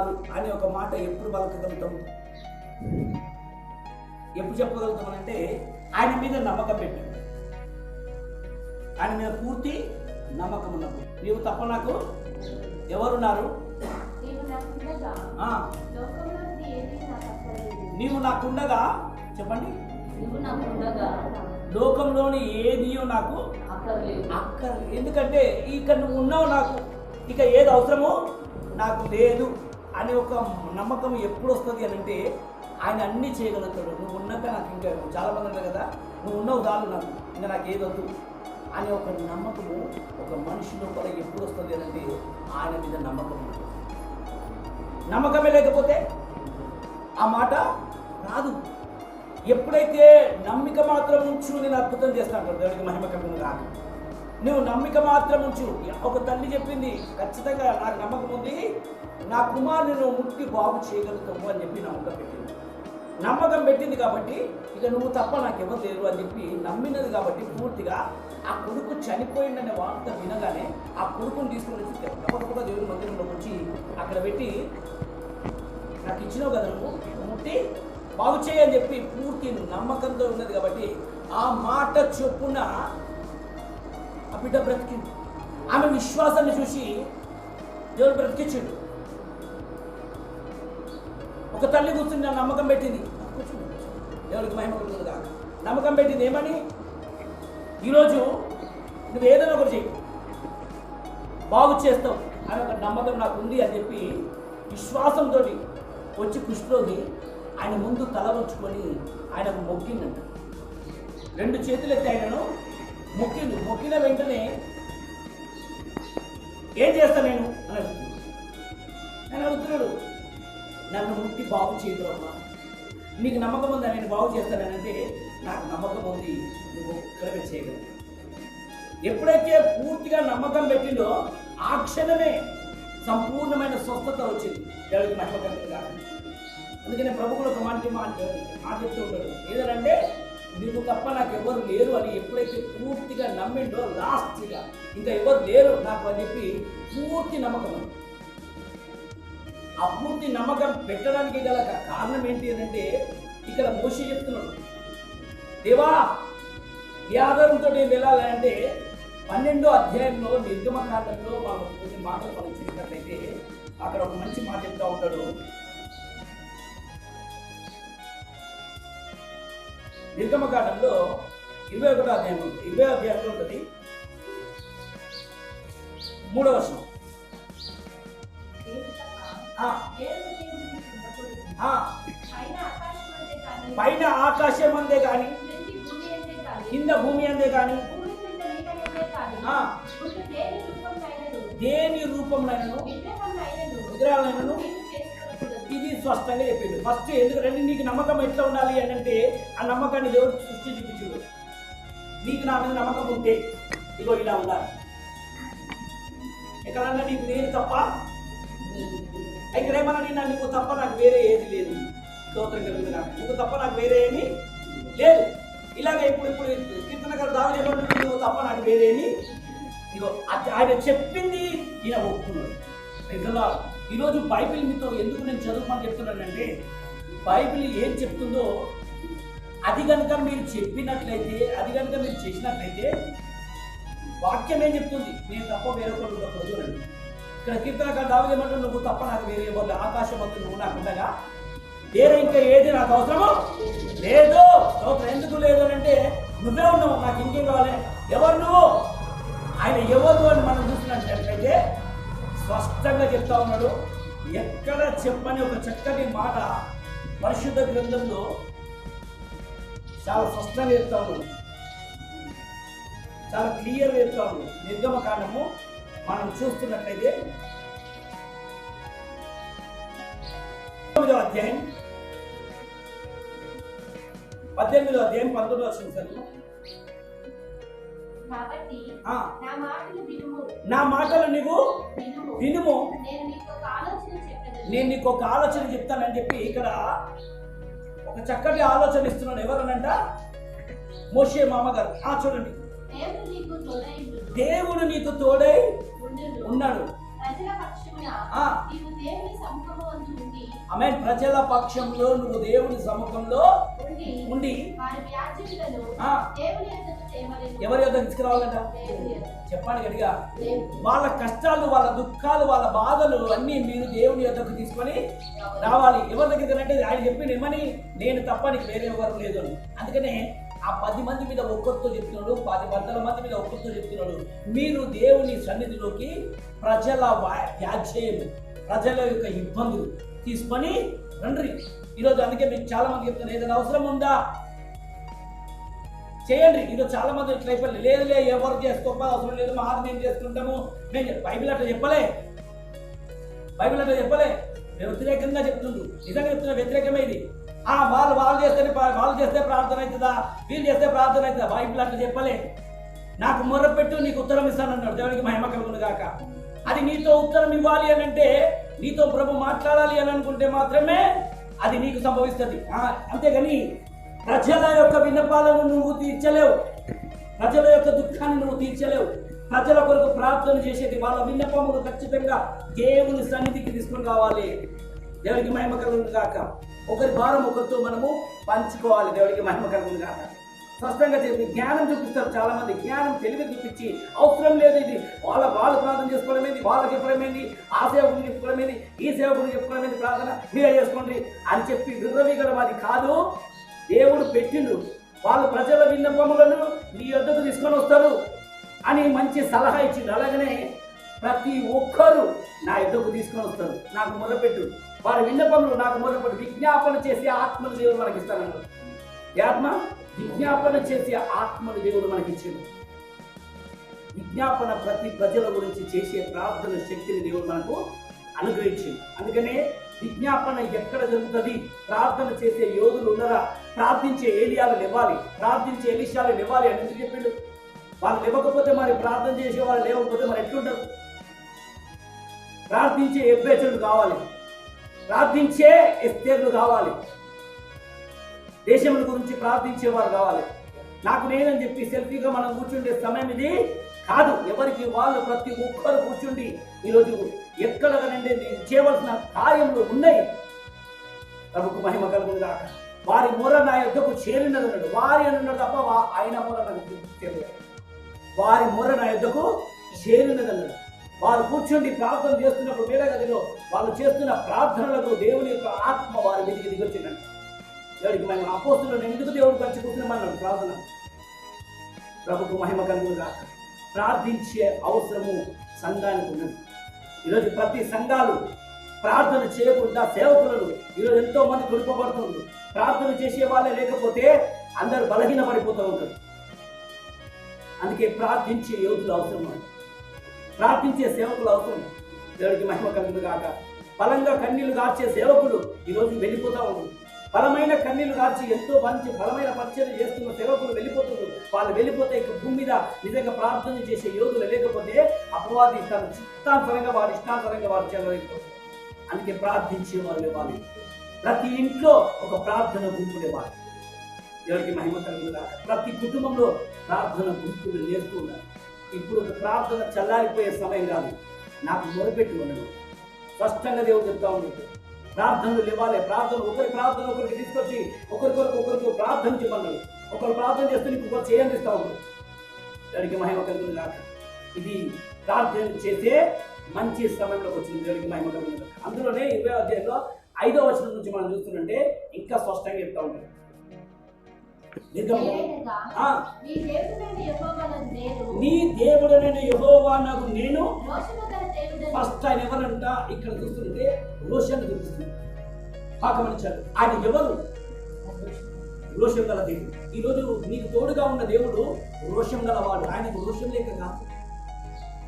ఉన్నారు అని ఒక మాట ఎప్పుడు పలకగలుగుతాం, ఎప్పుడు చెప్పగలుగుతాం అంటే ఆయన మీద నమ్మకం పెట్టాడు. ఆయన మీద పూర్తి నమ్మకం ఉన్నప్పుడు. నీవు తప్ప నాకు ఎవరున్నారు? నీవు నాకుండగా, చెప్పండి, లోకంలోని ఏదియో నాకు అక్కర్లేదు. ఎందుకంటే ఇక్కడ నువ్వు ఉన్నావు, నాకు ఇక ఏది అవసరమో నాకు లేదు అని ఒక నమ్మకం ఎప్పుడు వస్తుంది అని అంటే ఆయన అన్నీ చేయగలుగుతాడు. నువ్వు ఉన్నాక నాకు ఇంకా చాలా మంది ఉన్నారు కదా, నువ్వు ఉన్నావు చాలు, నాకు ఇంకా నాకు ఏది వద్దు అనే ఒక నమ్మకము ఒక మనిషి లోపల ఎప్పుడు వస్తుంది అని అంటే ఆయన మీద నమ్మకం ఉంటుంది. నమ్మకమే లేకపోతే ఆ మాట రాదు. ఎప్పుడైతే నమ్మిక మాత్రం ఉంచు నేను అద్భుతం చేస్తాను, దేవుడికి మహిమ కలుగును గాక. నువ్వు నమ్మిక మాత్రం ఉంచు. ఒక తల్లి చెప్పింది, ఖచ్చితంగా నాకు నమ్మకం ఉంది, నా కుమారుని నువ్వు ముట్టి బాగు చేయగలుగుతావు అని చెప్పి నమ్మకం పెట్టింది. నమ్మకం పెట్టింది కాబట్టి ఇక నువ్వు తప్ప నాకు ఎవరు లేరు అని చెప్పి నమ్మినది కాబట్టి పూర్తిగా ఆ కొడుకు చనిపోయిందనే వార్త వినగానే ఆ కొడుకుని తీసుకుని వచ్చి తప్పకుండా దేవుని మందిరంలోకి వచ్చి అక్కడ పెట్టి, నాకు ఇచ్చినావు కదా నువ్వు ముట్టి బాగు చేయని చెప్పి పూర్తి నమ్మకంతో ఉన్నది కాబట్టి ఆ మాట చొప్పున ఆ బిడ్డ బ్రతికింది. ఆమె విశ్వాసాన్ని చూసి దేవుడు బ్రతికించాడు. ఒక తల్లి కూర్చుని నా నమ్మకం పెట్టింది, దేవుడికి మహిమ కలుగును గాక. నమ్మకం పెట్టింది ఏమని, ఈరోజు నువ్వు ఏదైనా ఒకటి చెయ్యి, బాగు చేస్తావు అని ఒక నమ్మకం నాకు ఉంది అని చెప్పి విశ్వాసంతో వచ్చి కుష్ఠరోగి ఆయన ముందు తల వంచుకొని ఆయనకు మొక్కిందంట. 2 చేతులు ఎత్తి ఆయనను మొక్కిండు. మొక్కిన వెంటనే ఏం చేస్తా నేను అని అడుగుతున్నాడు. నేను అడుగుతున్నాడు, నన్ను ముట్టి బాగు చేయగలమ్మా, నీకు నమ్మకం ఉందా నేను బాగు చేస్తానంటే నాకు నమ్మకం ఉంది, నువ్వు ఒక్కడమే చేయగలవు. ఎప్పుడైతే పూర్తిగా నమ్మకం పెట్టిండో ఆ క్షణమే సంపూర్ణమైన స్వస్థత వచ్చింది. దేవుడికి మహిమ కలుగును గాక. అందుకనే ప్రభువులు ఒక మాట చెప్తూ ఉంటాడు, ఏదంటే నీకు తప్ప నాకు ఎవరు లేరు అని ఎప్పుడైతే పూర్తిగా నమ్మిండో లాస్ట్గా ఇంకా ఎవరు లేరు నాకు అని చెప్పి పూర్తి నమ్మకం. ఆ పూర్తి నమ్మకం పెట్టడానికి గల కారణం ఏంటి అని అంటే ఇక్కడ మోషే చెప్తున్నాడు, దేవా ఈ ఆధారంతో నేను వెళ్ళాలంటే 12వ అధ్యాయంలో నిర్గమకాండంలో మనం కొన్ని మాటలు మనం చూసినట్లయితే అక్కడ ఒక మంచి మాట చెప్తా ఉంటాడు. నిర్గమకాండంలో 21వ అధ్యాయం 20వ అధ్యాయంలో ఉంటుంది, 3వ వచనం. పైన ఆకాశం అందే కానీ కింద భూమి అందే కానీ దేని రూపంలో విగ్రహాలైనను ఇది స్పష్టంగా చెప్పిండు. ఫస్ట్ ఎందుకంటే నీకు నమ్మకం ఎట్లా ఉండాలి అని అంటే ఆ నమ్మకాన్ని దేవుడు సృష్టి చూపించాడు. నీకు నా మీద నమ్మకం ఉంటే ఇగో ఇలా ఉండాలి. ఎక్కడన్నా నీకు నేను తప్ప, ఇక్కడ ఏమన్నా నిన్న నీకు తప్ప నాకు వేరే ఏది లేదు, స్తోత్రం కలుగుతుంది నాకు, నీకు తప్ప నాకు వేరే ఏమీ లేదు. ఇలాగ ఇప్పుడు కీర్తనకారుడు దావీదు ఏమంటున్నాడు, నువ్వు తప్ప నాకు వేరే ఏమీ ఇగో ఆయన చెప్పింది ఈయన ఒప్పుకున్నాడు. ఈరోజు బైబిల్ మీతో ఎందుకు నేను చదువుమని చెప్తున్నానంటే బైబిల్ ఏం చెప్తుందో అది కనుక మీరు చెప్పినట్లయితే, అది కనుక మీరు చేసినట్లయితే వాక్యం ఏం చెప్తుంది, నేను తప్ప వేరొకరు ఉండకూడదు అని. ఇక్కడ కీర్తనకారుడు దావీదు ఏమంటాడు, నువ్వు తప్ప నాకు వేరే ఎవరు, ఆకాశం వద్ద నువ్వు నాకు ఉండగా వేరే ఇంకా ఏది నాకు అవసరమో లేదు. ఎందుకు లేదు అని అంటే నువ్వే ఉన్నావు, నాకు ఇంకేం కావాలి, ఎవరు నువ్వు, ఆయన ఎవరు అని మనం చూసినట్లయితే స్పష్టంగా చెప్తా ఉన్నాడు. ఎక్కడ చెప్పని ఒక చక్కటి మాట పరిశుద్ధ గ్రంథంలో చాలా స్పష్టంగా చెప్తా ఉన్నాడు, చాలా క్లియర్గా చెప్తా ఉన్నాడు. నిర్గమకాండము మనం చూస్తున్నట్లయితే 18వ అధ్యాయం 19వ వచనం. నా మాటలు నీవు వినుము, నేను నీకు ఒక ఆలోచన చెప్తానని చెప్పి ఇక్కడ ఒక చక్కటి ఆలోచన ఇస్తున్నాడు. ఎవరనంట, మోషే మామగారు. చూడండి, దేవుడు నీకు తోడై ఉన్నాడు, ఆమేన్. ప్రజల పక్షంలో నువ్వు దేవుని సముఖంలో ఉండి ఎవరి యొద్దకు తీసుకురావాలంట? చెప్పండి గట్టిగా. వాళ్ళ కష్టాలు, వాళ్ళ దుఃఖాలు, వాళ్ళ బాధలు అన్నీ మీరు దేవుని యొద్దకు తీసుకొని రావాలి. ఎవరి దగ్గర అంటే ఆయన చెప్పిండు ఏమని, నేను తప్ప నీకు వేరే ఎవరు లేదు అని. అందుకనే ఆ 10 మంది మీద ఒక్కరితో చెప్తున్నాడు, 10 మంది మీద ఒక్కరితో చెప్తున్నాడు, మీరు దేవుని సన్నిధిలోకి ప్రజల వ్యాజ్యం, ప్రజల యొక్క ఇబ్బందులు తీసుకొని రండి. ఈరోజు అందుకే మీకు చాలా మంది చెప్తున్నారు, ఏదైనా అవసరం ఉందా చేయండి. ఈరోజు చాలా మంది ఇట్లా అయిపోయి, లేదులే ఎవరు చేసుకోకపోతే అవసరం లేదు, మాది మేము చేసుకుంటాము. నేను బైబిల్ అట్లా చెప్పలే, బైబిల్ అట్లా చెప్పలే, వ్యతిరేకంగా చెప్తుండ్రు. నిజంగా చెప్తున్నా, వ్యతిరేకమే ఇది. వాళ్ళు చేస్తే ప్రార్థన అవుతుందా, వీళ్ళు చేస్తే ప్రార్థన అవుతుందా? బైబిల్ అట్లా చెప్పలే. నాకు మొర్రపెట్టు నీకు ఉత్తరం ఇస్తాను అన్నాడు. దేవునికి మహిమ కలుగును గాక. అది నీతో ఉత్తరం ఇవ్వాలి అని అంటే, నీతో ప్రభు మాట్లాడాలి అని అనుకుంటే మాత్రమే అది నీకు సంభవిస్తుంది. అంతేగాని ప్రజల యొక్క విన్నపాలను నువ్వు తీర్చలేవు, ప్రజల యొక్క దుఃఖాన్ని నువ్వు తీర్చలేవు. ప్రజల కొరకు ప్రార్థన చేసేది, వాళ్ళ విన్నపములు ఖచ్చితంగా దేవుని సన్నిధికి తీసుకుని రావాలి. దేవునికి మహిమ కలుగును గాక. ఒకరి భారం ఒకరితో మనము పంచుకోవాలి. దేవునికి మహిమ కలుగును గాక. స్పష్టంగా చెప్పి జ్ఞానం చూపిస్తారు చాలా మంది. జ్ఞానం తెలివి చూపించి అవసరం లేదు, ఇది వాళ్ళు ప్రార్థన చేసుకోవడం ఏంది, వాళ్ళకి చెప్పడం ఏంది, ఆ సేవకుని చెప్పుకోవడం ఏంది, ఈ సేవకుని చెప్పుకోవడం ఏంది, ప్రార్థన మీరే చేసుకోండి అని చెప్పి విర్రవీగడం అది కాదు. దేవుడు పెట్టిండు, వాళ్ళు ప్రజల విన్నపములను నీ యొద్దకు తీసుకొని వస్తారు అని మంచి సలహా ఇచ్చిండు. అలాగనే ప్రతి ఒక్కరూ నా యొద్దకు తీసుకొని వస్తారు, నాకు మొదలుపెట్టు, వారి విన్నపములు నాకు మొదలుపెట్టు. విజ్ఞాపన చేసే ఆత్మను దేవుడు మనకి ఇస్తానన్నాడు. ఆత్మ విజ్ఞాపన చేసే ఆత్మను దేవుడు మనకి ఇచ్చాడు. విజ్ఞాపన ప్రతి ప్రజల గురించి చేసే ప్రార్థన శక్తిని దేవుడు మనకు అనుగ్రహించింది. అందుకనే విజ్ఞాపన ఎక్కడ జరుగుతుంది? ప్రార్థన చేసే యోధులు ఉన్నారా? ప్రార్థించే ఏలియాలు లేవాలి, ప్రార్థించే ఎలీషాలు లేవాలి అని ఎందుకు చెప్పిండు? వాళ్ళు లేవకపోతే మరి ప్రార్థన చేసే వాళ్ళు లేవకపోతే మరి ఎట్లుంటారు? ప్రార్థించే ఎబ్బేచులు కావాలి, ప్రార్థించే ఎస్తేర్లు కావాలి, దేశముల గురించి ప్రార్థించేవారు కావాలి. నాకు నేనని చెప్పి సెల్ఫీగా మనం కూర్చుండే సమయం ఇది కాదు. ఎవరికి వాళ్ళు ప్రతి ఒక్కరు కూర్చుండి ఈరోజు ఎక్కడనంటే చేయవలసిన కార్యములు ఉన్నాయి. ప్రభుకు మహిమ కలుగును గాక. వారి మొర నా యొద్దకు చేరినదన్నాడు. వారి అన్నాడు తప్ప ఆయన మొర నాకు తెలియదు. వారి మొర నా యొద్దకు చేరినదన్నాడు. వారు కూర్చుండి ప్రార్థన చేస్తున్నప్పుడు వేళగదిలో వాళ్ళు చేస్తున్న ప్రార్థనలకు దేవుని యొక్క ఆత్మ వారి మీదకి దిగొచ్చిందండి. దేవుడికి మహిమ. అపోస్తులను ఎందుకు దేవుడు కలిసి కూర్చున్నామన్నాడు ప్రార్థన. ప్రభుకు మహిమ కలుగును గాక. ప్రార్థించే అవసరము సంఘానికి ఉన్నది. ఈరోజు ప్రతి సంఘాలు ప్రార్థన చేయకుండా సేవకులను ఈరోజు ఎంతో మంది కొడుకోబడుతున్నారు. ప్రార్థన చేసే వాళ్ళే లేకపోతే అందరూ బలహీన పడిపోతూ ఉంటారు. అందుకే ప్రార్థించే యోధులు అవసరం, ప్రార్థించే సేవకులు అవసరం. దేవుడికి మహిమ కలుగును గాక. బలంగా కన్నీళ్లు గార్చే సేవకులు ఈరోజు వెళ్ళిపోతూ ఉన్నారు. బలమైన కన్నీళ్లు గార్చి ఎంతో మంచి బలమైన పరిచయం చేస్తున్న సేవకులు వెళ్ళిపోతున్నారు. వాళ్ళు వెళ్ళిపోతే ఇక భూమి మీద నిజంగా ప్రార్థన చేసే యోధులు లేకపోతే అపవాది తన చిత్తాంతరంగా వాడు ఇష్టాంతరంగా వాడు చేయలేకపోతారు. అందుకే ప్రార్థించేవారు ఇవ్వాలి. ప్రతి ఇంట్లో ఒక ప్రార్థన గుంపులు ఇవ్వాలి. దేవుడికి మహిమ కలుగును గాక. ప్రతి కుటుంబంలో ప్రార్థన గుంపులు నేర్పుతూ ఉండాలి. ఇప్పుడు ప్రార్థన చల్లారిపోయే సమయం కాదు. నాకు మొరపెట్టి ఉండడం స్పష్టంగా దేవుడు చెప్తా ఉన్నాడు. ప్రార్థనలు ఇవ్వాలి. ఒకరి ప్రార్థన ఒకరికి తీసుకొచ్చి ఒకరికి ప్రార్థన చెప్పన్నాడు. ఒకరు ప్రార్థన చేస్తే నీకు ఒకరు చేయండిస్తా ఉన్నాడు. దేవుడికి మహిమ కలుగును గాక. ఇది ప్రార్థన చేసే మంచి సమయంలోకి వచ్చింది. దేవుడికి మహిమ కలుగును గాక. అందులోనే 20వ అధ్యాయంలో 5వ వచనం నుంచి మనం చూస్తుంటే ఇంకా స్పష్టంగా చెప్తా ఉంటాడు. నీ దేవుడైన యెహోవా నాకు నేను. ఫస్ట్ ఆయన ఎవరంట ఇక్కడ చూస్తుంటే రోషన్ చూపిస్తుంది. గమనించాడు. ఆయన ఎవరు? రోషం గల దేవుడు. ఈరోజు నీకు తోడుగా ఉన్న దేవుడు రోషం గలవాడు. ఆయనకు రోషం లేక కాదు.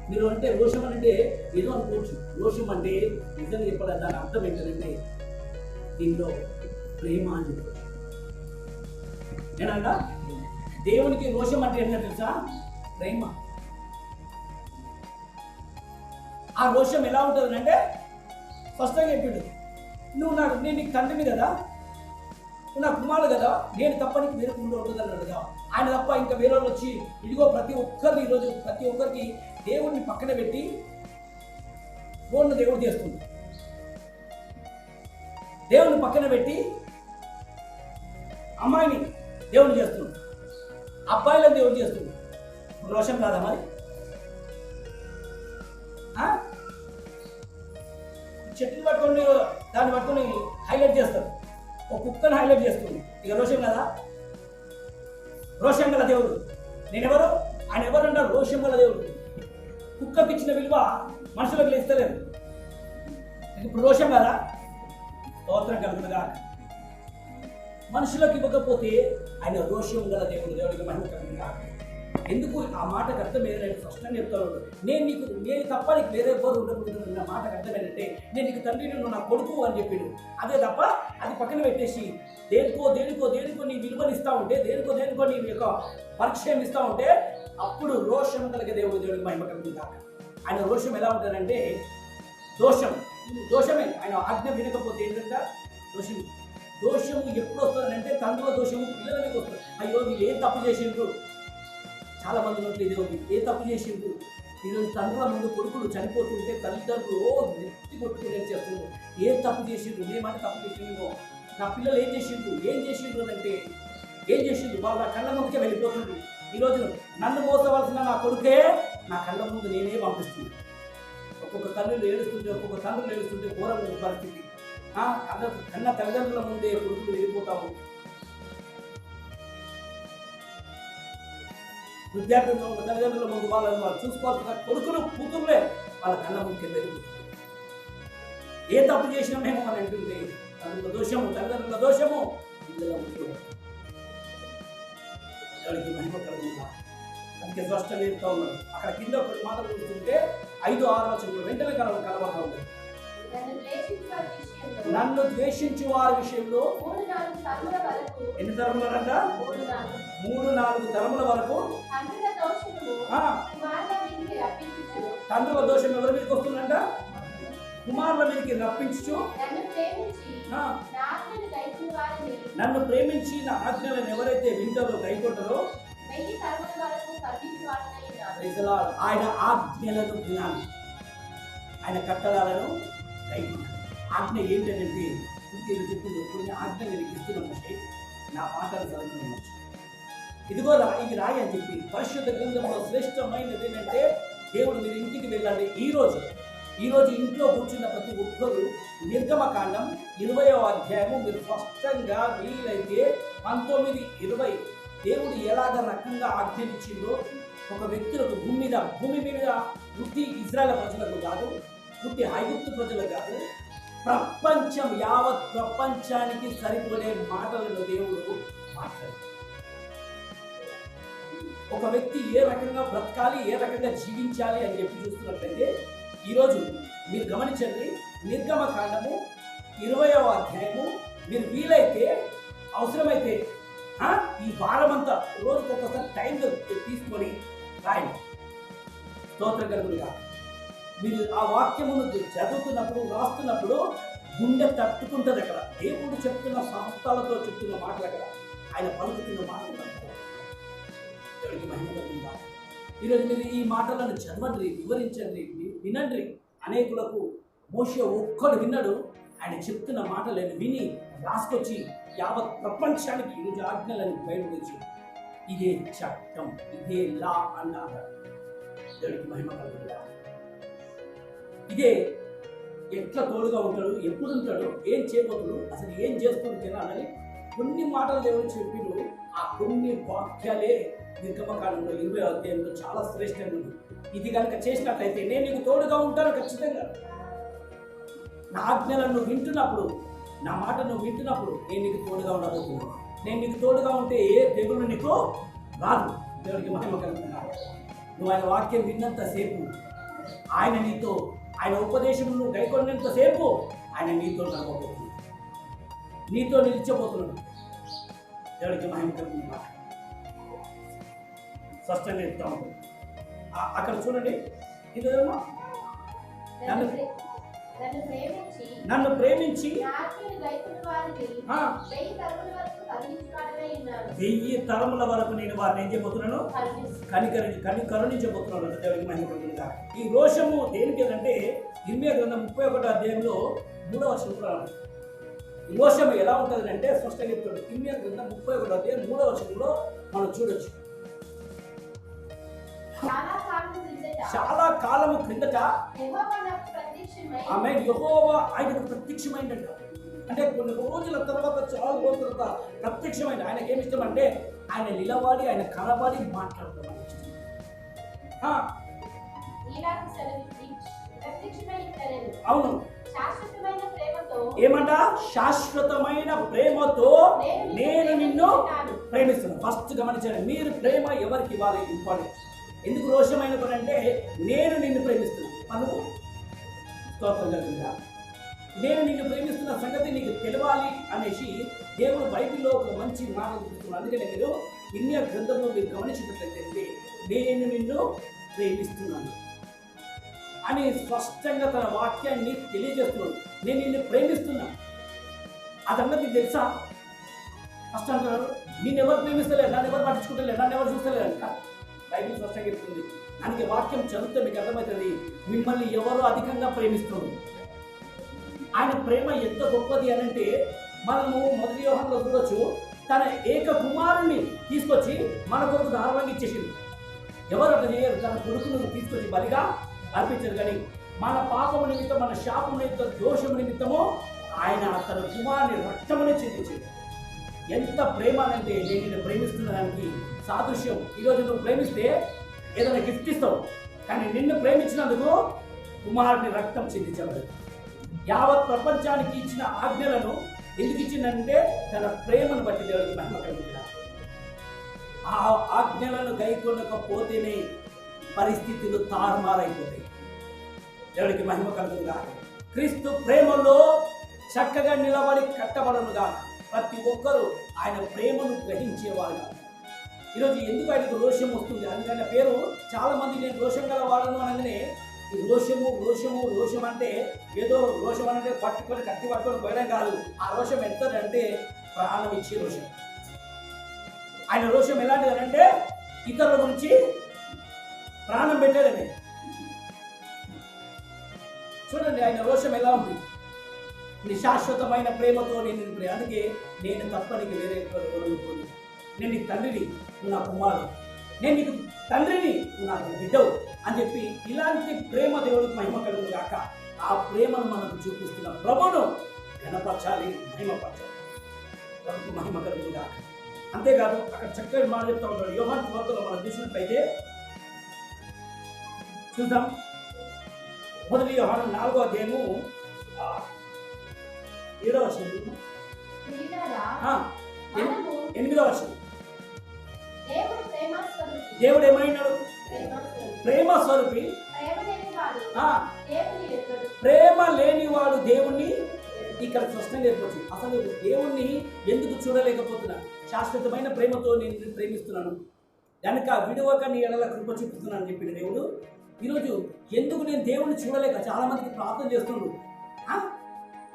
మీరు అంటే రోషం అంటే ఏదో అనుకోవచ్చు. రోషం అంటే నిజంగా చెప్పాలి, దాని అర్థం ఏంటంటే దీనిలో ప్రేమ అని చెప్పచ్చు. ఏనంట దేవునికి రోషం అంటే ఏంటో తెలుసా? ప్రేమ. ఆ రోషం ఎలా ఉంటుంది అంటే స్పష్టంగా చెప్పిండు, నేను నీకు తండ్రిని కదా, నువ్వు నా కుమారుడు కదా, నేను తప్ప నీకు వేరే కుమారుడు ఉంటుంది అన్నాడు కదా. ఆయన తప్ప ఇంకా వేరే వాళ్ళు వచ్చి ఇదిగో ప్రతి ఒక్కరిని ఈరోజు ప్రతి ఒక్కరికి దేవుడిని పక్కన పెట్టి ఫోన్ను దేవుడు చేస్తుంది. దేవుని పక్కన పెట్టి అమ్మాయిని దేవుడు చేస్తుంది, అబ్బాయిలను దేవుడు చేస్తుంది. రోషం కాదా మరి? చెట్లు పట్టుకొని దాన్ని పట్టుకొని హైలైట్ చేస్తారు, ఒక కుక్కను హైలైట్ చేస్తుంది. ఇక రోషం కదా? రోషం గల దేవుడు. నేనెవరు? ఆయన ఎవరు అంటారు? రోషం గల దేవుడు. కుక్కకి ఇచ్చిన విలువ మనుషులకు ఇస్తలేదు. ఇప్పుడు రోషం కదా? స్తోత్రం కలుగుతుందిగా. మనుషులకు ఇవ్వకపోతే ఆయన రోషం గల దేవుడు, దేవుడికి మహిమ కలుగుతుందిగా. ఎందుకు ఆ మాటకు అర్థం ఏంటంటే స్పష్టంగా చెప్తాను, నేను తప్ప నీకు వేరే ఎవరు ఉండకూడదు. నా మాటకు అర్థం ఏంటంటే నేను నీకు తండ్రి, నువ్వు నా కొడుకు అని చెప్పాడు. అదే తప్ప అది పక్కన పెట్టేసి దేనికో నీ విలువని ఇస్తూ ఉంటే, దేనికో నీ యొక్క పరిచయం ఇస్తూ ఉంటే అప్పుడు రోషం కలిగే దేవుడికి మహిమ కలుగుతుందిగా. ఆయన రోషం ఎలా ఉంటారంటే దోషమే. ఆయన ఆజ్ఞ వినకపోతే ఏంటంటే దోషము ఎప్పుడు వస్తుందంటే తండ్రుల దోషము పిల్లల మీద వస్తుంది. అయ్యో వీళ్ళు ఏం తప్పు చేసిండ్రు, చాలా మంది నోట్లు ఇదే ఉంది, ఏ తప్పు చేసిండ్రు. ఈరోజు తండ్రుల ముందు కొడుకులు చనిపోతుంటే తల్లిదండ్రులు నెత్తి కొట్టుకుని చేస్తుండ్రు, ఏం తప్పు చేసిండ్రు, మేమంటే తప్పు చేసిండ్రు, నా పిల్లలు ఏం చేసిండ్రు అంటే ఏం చేసిండ్రు, వాళ్ళ కళ్ళ ముందుకే వెళ్ళిపోతుండ్రు. ఈరోజు నన్ను మోసవలసిన నా కొడుకే నా కళ్ళ ముందు నేనే పంపిస్తుంది. ఒక్కొక్క తండ్రులు ఏడుస్తుంటే ఘోరమైన పరిస్థితి. కన్న తల్లిదండ్రుల ముందే కొడుకులు వెళ్ళిపోతాము. విద్యార్థులు తల్లిదండ్రుల ముందు వాళ్ళు చూసుకోవాల్సిన కొడుకులు కూతుర్లే వాళ్ళ కన్న ముందుకే వెళ్ళిపోతుంది. ఏ తప్పు చేసినా మేము అని అంటుంటే తల్లిదండ్రుల దోషము పిల్లల ముందు ఎవరికి మహిమ కలుగుతుందా? అందుకే స్పష్టంగా చెప్తా ఉన్నాడు. అక్కడ కింద ఒకటి మాట చూస్తుంటే 5-6 వచనంలో వెంటనే కలవగా ఉంది. నన్ను ద్వేషించు వారి విషయంలో ఎన్ని తరములంట? 3-4 తరముల వరకు తండ్రుల దోషం ఎవరి మీదకి వస్తుందంట? కుమారుల మీదకి రప్పించు. నన్ను ప్రేమించి నా ఆజ్ఞలను ఎవరైతే వింటారో కైకొంటారో ఆయన ఆజ్ఞలను వినాలి, ఆయన కట్టడాలను కైకొనాలి. ఆజ్ఞ ఏంటంటే చెప్పింది, కొన్ని ఆజ్ఞలు నేను ఇస్తున్నాను, నా మాటలు చదువుతున్నాను, ఇదిగో ఇది రాయి అని చెప్పి పరిశుద్ధ గ్రంథంలో శ్రేష్టమైనది ఏంటంటే దేవుడు మీరు ఇంటికి వెళ్ళండి. ఈరోజు ఇంట్లో కూర్చున్న ప్రతి ఒక్కరు నిర్గమకాండం 20వ అధ్యాయము మీరు స్పష్టంగా వీలైతే 19-20 దేవుడు ఎలాగ రకంగా ఆజ్ఞానించిందో ఒక వ్యక్తులకు భూమి మీద వృత్తి ఇజ్రాయెల్ ప్రజలకు కాదు, వృత్తి ఐగుప్తు ప్రజలకు కాదు, ప్రపంచం యావత్ ప్రపంచానికి సరిపడే మాటలను దేవుడు మాట్లాడు. ఒక వ్యక్తి ఏ రకంగా బ్రతకాలి, ఏ రకంగా జీవించాలి అని చెప్పి చూస్తున్నట్లయితే ఈరోజు మీరు గమనించండి. నిర్గమకాండము 20వ అధ్యాయము మీరు వీలైతే అవసరమైతే ఈ వారమంతా రోజుకు ఒక్కసారి టైం తీసుకొని రాయండి. స్తోత్రం కలుగునుగా. మీరు ఆ వాక్యమును చదువుతున్నప్పుడు రాస్తున్నప్పుడు గుండె తట్టుకుంటుంది. అక్కడ దేవుడు చెప్తున్న సంస్థలతో చెప్తున్న మాటలు, అక్కడ ఆయన పలుకుతున్న మాటలు దేవుడికి మహిమ కలుగునుగా. ఈరోజు మీరు ఈ మాటలను చదవండి, వివరించండి, వినండి. అనేకులకు మోషే ఒక్కడు విన్నాడు, ఆయన చెప్తున్న మాటలను విని రాసుకొచ్చి యావత్ ప్రపంచానికి ఈరోజు ఆజ్ఞలను బయలుదేరి ఇదే చట్టం, ఇదే లా అన్నారు. దేవుడికి మహిమ కలుగునుగా. ఇదే ఎట్లా తోడుగా ఉంటాడు, ఎప్పుడు ఉంటాడు, ఏం చేయబోతుడు, అసలు ఏం చేస్తుంది తినాలని కొన్ని మాటలు దేవుడు చెప్పిను. ఆ కొన్ని వాక్యాలే నిర్గమకాండంలో 20వ అధ్యాయంలో చాలా శ్రేష్టంగా ఉంది. ఇది కనుక చేసినట్లయితే నేను నీకు తోడుగా ఉంటాను ఖచ్చితంగా. నా ఆజ్ఞలను నువ్వు వింటున్నప్పుడు, నా మాట నువ్వు వింటున్నప్పుడు నేను నీకు తోడుగా ఉండబోతున్నాను. నేను నీకు తోడుగా ఉంటే ఏ తెగులు నీకు రాదు. దేవుడికి మహిమ కలుగుతున్నాడు. నువ్వు ఆయన వాక్యం విన్నంతసేపు ఆయన నీతో, ఆయన ఉపదేశం నువ్వు గైకొన్నంతసేపు ఆయన నీతో నడవబోతున్నాడు, నీతో నిలిచబోతున్నాడు. దేవుడికి మహిమ కలుగుతున్నాడు. స్పష్టంగా చెప్తా ఉంటుంది. అక్కడ చూడండి, ఇదేమో నన్ను ప్రేమించి 1000 తరముల వరకు నేను వారిని ఏం చేయబోతున్నాను, కరుణించబోతున్నాను. దేవుడికి మహిమ కలుగును గాక. ఈ రోషము దేనికి అంటే ఇర్మియా గ్రంథం 31వ అధ్యాయంలో 3వ వచనంలో ఈ రోషము ఎలా ఉంటుంది అంటే స్పష్టంగా చెప్తాడు. ఇర్మియా గ్రంథం 31వ అధ్యాయం 3వ వచనంలో మనం చూడొచ్చు. చాలా కాలము క్రిందట ఆమె యెహోవా ఆయనకు ప్రత్యక్షమైందంట. అంటే కొన్ని రోజుల తర్వాత, చాలా రోజుల తర్వాత ప్రత్యక్షమైన ఆయనకి ఏమి ఇష్టం అంటే ఆయన నిలబడి, ఆయన కనబడి మాట్లాడతాం. అవును, ఏమంట? శాశ్వతమైన ప్రేమతో నేను నిన్ను ప్రేమిస్తున్నాను. ఫస్ట్ గమనించండి, మీరు ప్రేమ ఎవరికి ఇవ్వాలి ఇంపార్టెంట్. ఎందుకు రోషమైన పని అంటే నేను నిన్ను ప్రేమిస్తున్నాను. మనము స్తోత్రం కలిగిందా? నేను నిన్ను ప్రేమిస్తున్న సంగతి నీకు తెలవాలి అనేసి దేవుడు బైబిల్లో ఒక మంచి మాట చూస్తున్నాడు. అందుకనే మీరు ఇర్మియా గ్రంథంలో మీరు గమనించినట్లయితే నేను నిన్ను ప్రేమిస్తున్నాను అని స్పష్టంగా తన వాక్యాన్ని తెలియజేస్తున్నాడు. నేను నిన్ను ప్రేమిస్తున్నాను. అదన్నది తెలుసా? ఫస్ట్ అంటారు నిన్ను ఎవరు ప్రేమిస్తలేరు, నన్ను ఎవరు పట్టించుకుంటలేరు, నన్ను ఎవరు చూస్తలేరు అంట. బైబిల్ స్పష్టంగా చెప్తుంది. అందుకే వాక్యం చదివితే మీకు అర్థమవుతుంది మిమ్మల్ని ఎవరు అధికంగా ప్రేమిస్తున్నారు. ఆయన ప్రేమ ఎంత గొప్పది అని అంటే మనము మొదటి యోహానులో చూడొచ్చు. తన ఏక కుమారుణ్ణి తీసుకొచ్చి మన కొరకు దారుణంగా ఇచ్చేసింది. ఎవరు అట్లా చేయరు. తన కొడుకును తీసుకొచ్చి బలిగా అర్పించారు. కానీ మన పాపము నిమిత్తం, మన శాపము నిమిత్తం, దోషము నిమిత్తము ఆయన తన కుమారుని రక్తమునే చెందించింది. ఎంత ప్రేమ అంటే నేను నిన్ను ప్రేమిస్తున్న దానికి సాదృశ్యం. ఈరోజు నువ్వు ప్రేమిస్తే ఏదైనా గిఫ్ట్ ఇస్తావు, కానీ నిన్ను ప్రేమించినందుకు కుమారుని రక్తం చెందించబడదు. యావత్ ప్రపంచానికి ఇచ్చిన ఆజ్ఞలను ఎందుకు ఇచ్చిందంటే తన ప్రేమను బట్టి దేవుడికి మహిమ కలుగుతుంది. ఆ ఆజ్ఞలను గైకొనకపోతేనే పరిస్థితులు తారుమారైపోతాయి. దేవుడికి మహిమ కలుగుతుందా? క్రీస్తు ప్రేమలో చక్కగా నిలబడి కట్టబడనుగా ప్రతి ఒక్కరూ ఆయన ప్రేమను గ్రహించేవాడుగా. ఈరోజు ఎందుకు ఆయనకు రోషం వస్తుంది? అందుకని పేరు చాలా మంది నేను రోషం గల వాడను అనగానే రోషము రోషము రోషం అంటే ఏదో రోషం అంటే పట్టుకొని కత్తి పట్టుకొని పోయడం కాదు. ఆ రోషం ఎంతదంటే ప్రాణం ఇచ్చే రోషం. ఆయన రోషం ఎలాంటిది అంటే ఇతరుల గురించి ప్రాణం పెట్టాడని. చూడండి ఆయన రోషం ఎలా ఉంది. నిశాశ్వతమైన ప్రేమతో నేను అందుకే నేను తప్ప నీకు వేరే నేను నీకు తండ్రిని, నువ్వు నా కుమారుడు, నేను నీకు తండ్రిని, నువ్వు నాకు బిడ్డవు అని చెప్పి ఇలాంటి ప్రేమ దేవుడికి మహిమ కలుగు కాక ఆ ప్రేమను మనకు చూపిస్తున్న ప్రభువును ఘనపరచాలి, మహిమపరచాలి. ప్రభుకు మహిమ కలుగు కాక. అంతేకాదు అక్కడ చక్కటి మాట చెప్తా ఉంటాడు. యోహాను సువార్తలో మనం చూసినట్లయితే చూద్దాం. మొదటి యోహాను 4వ అధ్యాయము 7వ వచనం, 8వ వచనం. దేవుడు ఏమైనాడు? ప్రేమ స్వరూపి. ప్రేమ లేనివాడు దేవుణ్ణి ఇక్కడ స్పష్టంగా చెప్పవచ్చు. అసలు దేవుణ్ణి ఎందుకు చూడలేకపోతున్నా? శాశ్వతమైన ప్రేమతో నేను ప్రేమిస్తున్నాను కనుక విడువక నీ ఎడల కృప చూపిస్తున్నాను అని చెప్పిన దేవుడు. ఈరోజు ఎందుకు నేను దేవుణ్ణి చూడలేక చాలా మందికి ప్రార్థన చేస్తున్నాడు.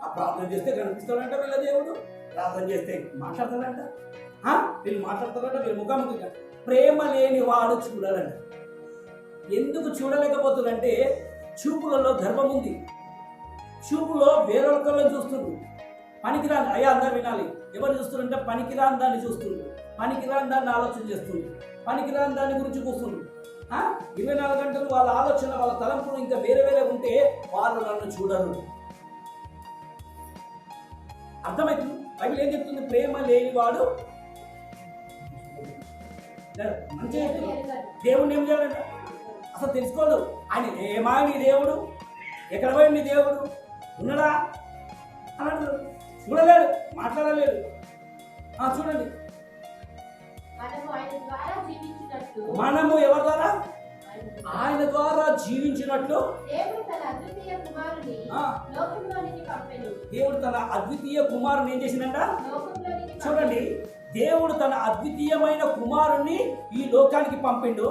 ఆ ప్రార్థన చేస్తే కనిపిస్తాడంట వీళ్ళ దేవుడు, ప్రార్థన చేస్తే మాట్లాడతాడంట, వీళ్ళు మాట్లాడతారంట, వీళ్ళు ముఖాముఖిగా. ప్రేమ లేని వాడు చూడాలంట. ఎందుకు చూడలేకపోతుందంటే చూపులలో గర్వం ఉంది. చూపులో వేరొకళ్ళని చూస్తుండ్రు. పనికిరాని అయ్యా అందరు వినాలి. ఎవరు చూస్తుంటే పనికిరాని దాన్ని చూస్తుండ్రు, పనికిరాని దాన్ని ఆలోచన చేస్తుండ్రు, పనికిరాని దాని గురించి కూర్చుండ్రు. 24 గంటలు వాళ్ళ ఆలోచన, వాళ్ళ తలంపులు ఇంకా వేరే వేరే ఉంటే వాళ్ళు నన్ను చూడరు. అర్థమవుతుంది? బైబిల్ ఏం చెప్తుంది? ప్రేమ లేనివాడు మంచిగా దేవుడిని ఏం చేయాలంట అసలు తెలుసుకోడు. ఆయన ఏమా నీ దేవుడు, ఎక్కడ పోయి నీ దేవుడు ఉన్నాడా అని అంటారు. చూడలేడు, మాట్లాడలేడు. చూడండి, మనము ఎవరి ద్వారా? ఆయన ద్వారా జీవించినట్లు దేవుడు తన అద్వితీయ కుమారుని ఏం చేసిందంట? చూడండి, దేవుడు తన అద్వితీయమైన కుమారుణ్ణి ఈ లోకానికి పంపిండు.